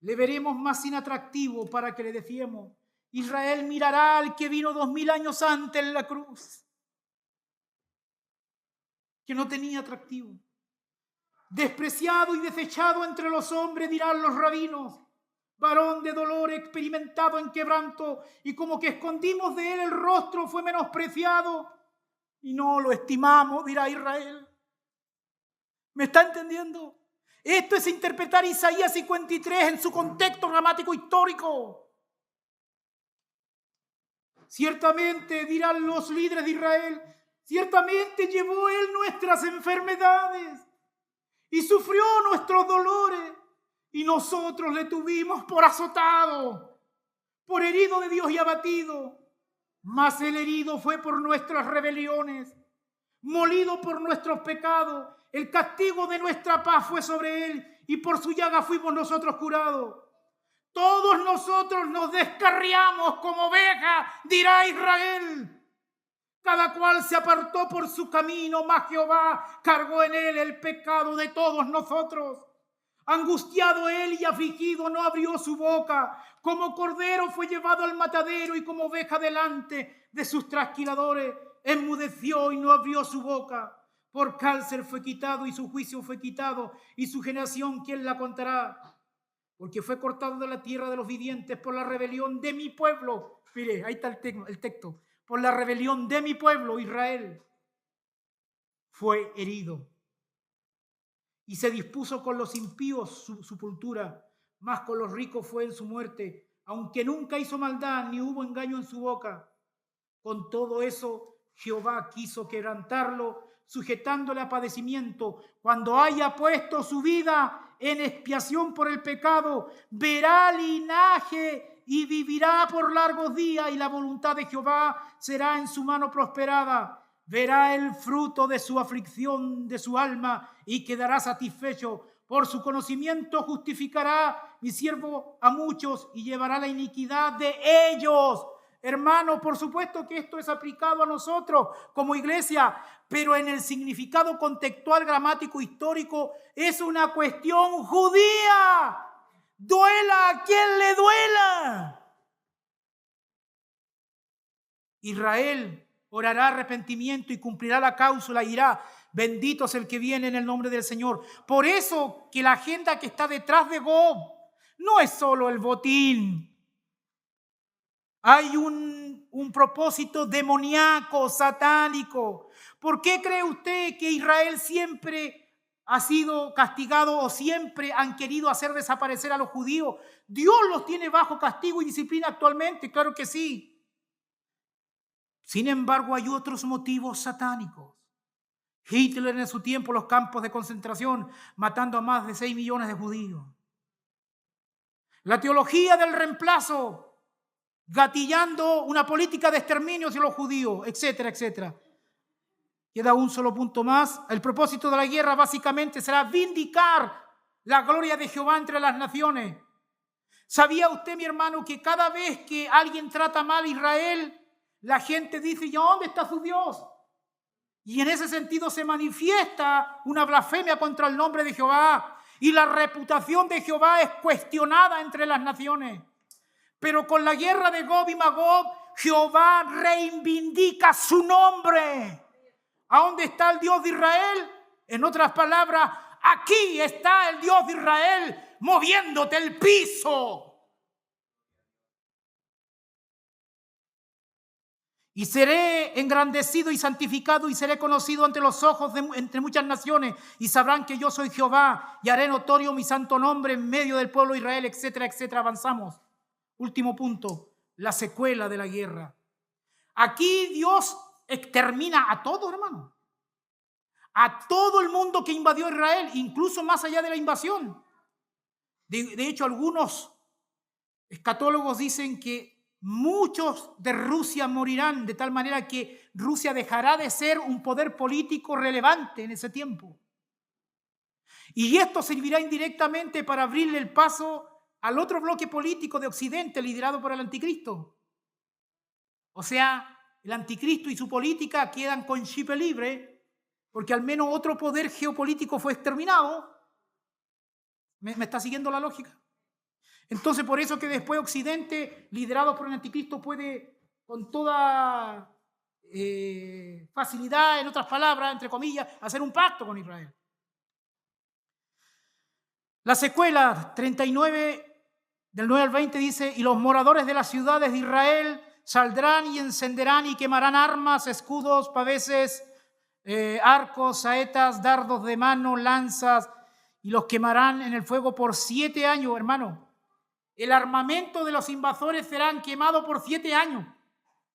Le veremos más inatractivo para que le defiemos. Israel mirará al que vino 2000 años antes en la cruz, que no tenía atractivo. Despreciado y desechado entre los hombres, dirán los rabinos, varón de dolor, experimentado en quebranto, y como que escondimos de él el rostro, fue menospreciado y no lo estimamos, dirá Israel. ¿Me está entendiendo? Esto es interpretar Isaías 53 en su contexto gramático histórico. Ciertamente, dirán los líderes de Israel, ciertamente llevó él nuestras enfermedades y sufrió nuestros dolores, y nosotros le tuvimos por azotado, por herido de Dios y abatido. Mas el herido fue por nuestras rebeliones, molido por nuestros pecados. El castigo de nuestra paz fue sobre él, y por su llaga fuimos nosotros curados. Todos nosotros nos descarriamos como ovejas, dirá Israel. Cada cual se apartó por su camino, mas Jehová cargó en él el pecado de todos nosotros. Angustiado él y afligido no abrió su boca. Como cordero fue llevado al matadero, y como oveja delante de sus trasquiladores enmudeció y no abrió su boca. Por cárcel fue quitado y su juicio fue quitado, y su generación, ¿quién la contará? porque fue cortado de la tierra de los vivientes por la rebelión de mi pueblo. Mire, ahí está el texto. Por la rebelión de mi pueblo, Israel, fue herido. Y se dispuso con los impíos su sepultura, mas con los ricos fue en su muerte, aunque nunca hizo maldad, ni hubo engaño en su boca. Con todo eso, Jehová quiso quebrantarlo, sujetándole a padecimiento. Cuando haya puesto su vida en expiación por el pecado, verá linaje y vivirá por largos días, y la voluntad de Jehová será en su mano prosperada. Verá el fruto de su aflicción de su alma y quedará satisfecho. Por su conocimiento justificará mi siervo a muchos y llevará la iniquidad de ellos. Hermano, por supuesto que esto es aplicado a nosotros como iglesia, pero en el significado contextual, gramático, histórico, es una cuestión judía. Duela a quien le duela. Israel orará arrepentimiento y cumplirá la cláusula y dirá: bendito es el que viene en el nombre del Señor. Por eso que la agenda que está detrás de Gob no es solo el botín. Hay un propósito demoníaco, satánico. ¿Por qué cree usted que Israel siempre ha sido castigado o siempre han querido hacer desaparecer a los judíos? Dios los tiene bajo castigo y disciplina actualmente, claro que sí. Sin embargo, hay otros motivos satánicos. Hitler en su tiempo, los campos de concentración, matando a más de 6 millones de judíos. La teología del reemplazo, gatillando una política de exterminio hacia los judíos, etcétera, etcétera. Queda un solo punto más. El propósito de la guerra básicamente será vindicar la gloria de Jehová entre las naciones. ¿Sabía usted, mi hermano, que cada vez que alguien trata mal a Israel, la gente dice: ¿y dónde está su Dios? Y en ese sentido se manifiesta una blasfemia contra el nombre de Jehová, y la reputación de Jehová es cuestionada entre las naciones. Pero con la guerra de Gog y Magog, Jehová reivindica su nombre. ¿A dónde está el Dios de Israel? En otras palabras, aquí está el Dios de Israel moviéndote el piso. Y seré engrandecido y santificado y seré conocido ante los ojos entre muchas naciones, y sabrán que yo soy Jehová, y haré notorio mi santo nombre en medio del pueblo de Israel, etcétera, etcétera. Avanzamos. Último punto, la secuela de la guerra. Aquí Dios extermina a todo, hermano. A todo el mundo que invadió Israel, incluso más allá de la invasión. De hecho, algunos escatólogos dicen que muchos de Rusia morirán, de tal manera que Rusia dejará de ser un poder político relevante en ese tiempo. Y esto servirá indirectamente para abrirle el paso al otro bloque político de Occidente liderado por el anticristo. O sea, el anticristo y su política quedan con chip libre, porque al menos otro poder geopolítico fue exterminado. ¿Me está siguiendo la lógica? Entonces, por eso que después Occidente, liderado por el anticristo, puede con toda facilidad, en otras palabras, entre comillas, hacer un pacto con Israel. La secuela 39, del 9 al 20 dice: y los moradores de las ciudades de Israel saldrán y encenderán y quemarán armas, escudos, paveses, arcos, saetas, dardos de mano, lanzas, y los quemarán en el fuego por 7 años, hermano. El armamento de los invasores serán quemados por 7 años.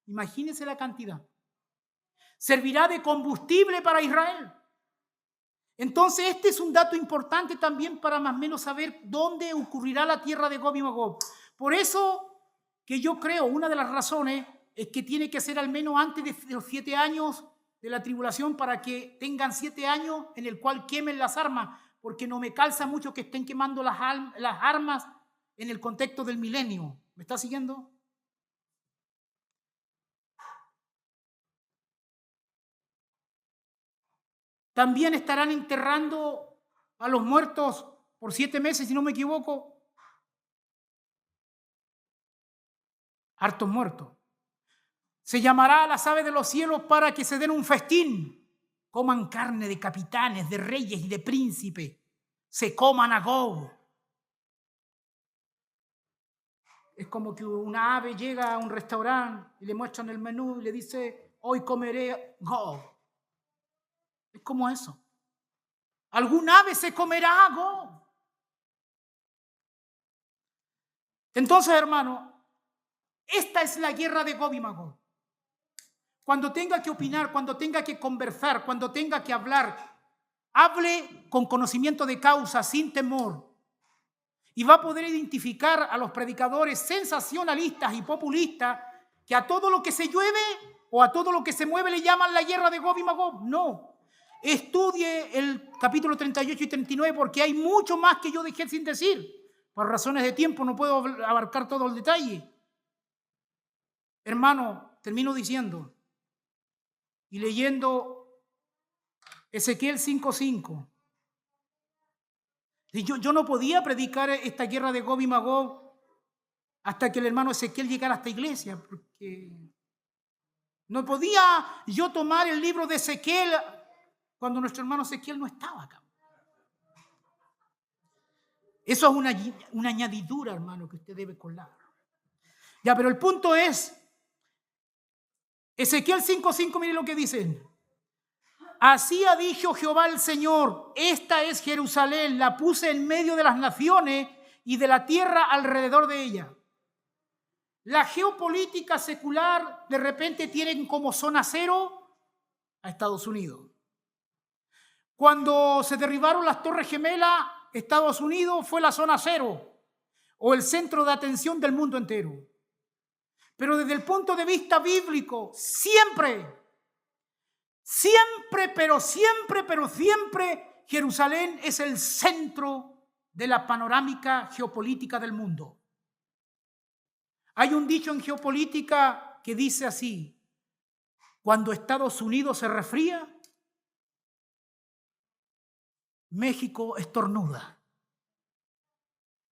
Imagínense la cantidad. Servirá de combustible para Israel. Entonces, este es un dato importante también para más o menos saber dónde ocurrirá la tierra de Gog y Magog. Por eso que yo creo, una de las razones es que tiene que ser al menos antes de los 7 años de la tribulación, para que tengan 7 años en el cual quemen las armas, porque no me calza mucho que estén quemando las armas en el contexto del milenio. ¿Me está siguiendo? También estarán enterrando a los muertos por 7 meses, si no me equivoco. Hartos muertos. Se llamará a las aves de los cielos para que se den un festín. Coman carne de capitanes, de reyes y de príncipes. Se coman a Gog. Es como que una ave llega a un restaurante y le muestran el menú y le dice, hoy comeré go. Es como eso. ¿Algún ave se comerá go? Entonces, hermano, esta es la guerra de Gog y Magog. Cuando tenga que opinar, cuando tenga que conversar, cuando tenga que hablar, hable con conocimiento de causa, sin temor. Y va a poder identificar a los predicadores sensacionalistas y populistas que a todo lo que se llueve o a todo lo que se mueve le llaman la guerra de Gog y Magog. No. Estudie el capítulo 38 y 39 porque hay mucho más que yo dejé sin decir. Por razones de tiempo no puedo abarcar todo el detalle. Hermano, termino diciendo y leyendo Ezequiel 5:5. Yo no podía predicar esta guerra de Gog y Magog hasta que el hermano Ezequiel llegara a esta iglesia, porque no podía yo tomar el libro de Ezequiel cuando nuestro hermano Ezequiel no estaba acá. Eso es una añadidura, hermano, que usted debe colar. Ya, pero el punto es, Ezequiel 5:5, mire lo que dicen. Así ha dicho Jehová el Señor, esta es Jerusalén, la puse en medio de las naciones y de la tierra alrededor de ella. La geopolítica secular de repente tienen como zona cero a Estados Unidos. Cuando se derribaron las Torres Gemelas, Estados Unidos fue la zona cero o el centro de atención del mundo entero. Pero desde el punto de vista bíblico, siempre, Jerusalén es el centro de la panorámica geopolítica del mundo. Hay un dicho en geopolítica que dice así: cuando Estados Unidos se resfría, México estornuda.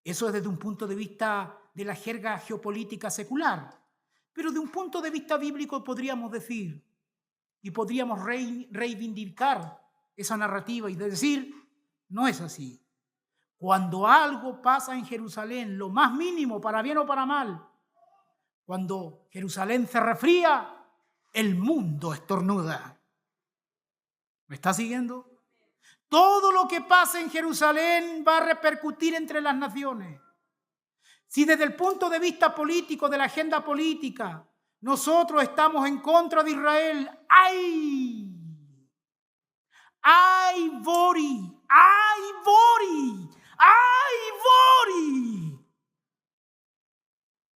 Eso es desde un punto de vista de la jerga geopolítica secular. Pero de un punto de vista bíblico podríamos decir y podríamos reivindicar esa narrativa y decir, no es así. Cuando algo pasa en Jerusalén, lo más mínimo, para bien o para mal, cuando Jerusalén se resfría, el mundo estornuda. ¿Me está siguiendo? Todo lo que pasa en Jerusalén va a repercutir entre las naciones. Si desde el punto de vista político, de la agenda política, nosotros estamos en contra de Israel, ¡ay! ¡Ay, Bori! ¡Ay, Bori! ¡Ay, Bori!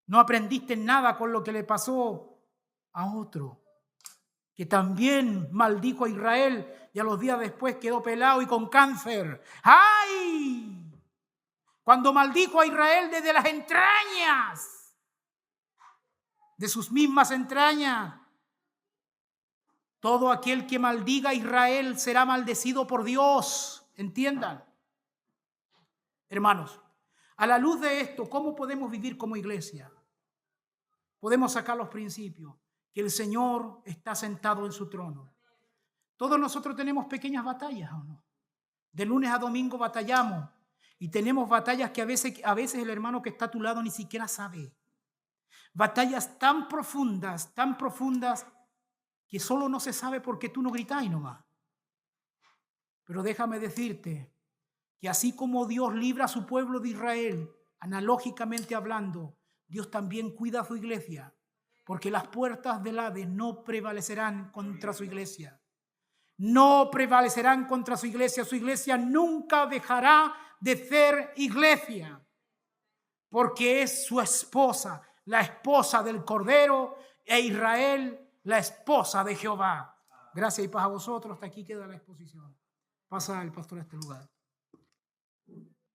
No aprendiste nada con lo que le pasó a otro, que también maldijo a Israel y a los días después quedó pelado y con cáncer. ¡Ay! Cuando maldijo a Israel desde las entrañas, de sus mismas entrañas. Todo aquel que maldiga a Israel será maldecido por Dios. ¿Entiendan? Hermanos, a la luz de esto, ¿cómo podemos vivir como iglesia? Podemos sacar los principios. Que el Señor está sentado en su trono. Todos nosotros tenemos pequeñas batallas, ¿o no? De lunes a domingo batallamos. Y tenemos batallas que a veces el hermano que está a tu lado ni siquiera sabe. Batallas tan profundas, que solo no se sabe porque tú no gritáis nomás. Pero déjame decirte que así como Dios libra a su pueblo de Israel, analógicamente hablando, Dios también cuida a su iglesia, porque las puertas del Hades no prevalecerán contra su iglesia. No prevalecerán contra su iglesia. Su iglesia nunca dejará de ser iglesia, porque es su esposa, la esposa del Cordero, e Israel, la esposa de Jehová. Gracias y paz a vosotros. Hasta aquí queda la exposición. Pasa el pastor a este lugar.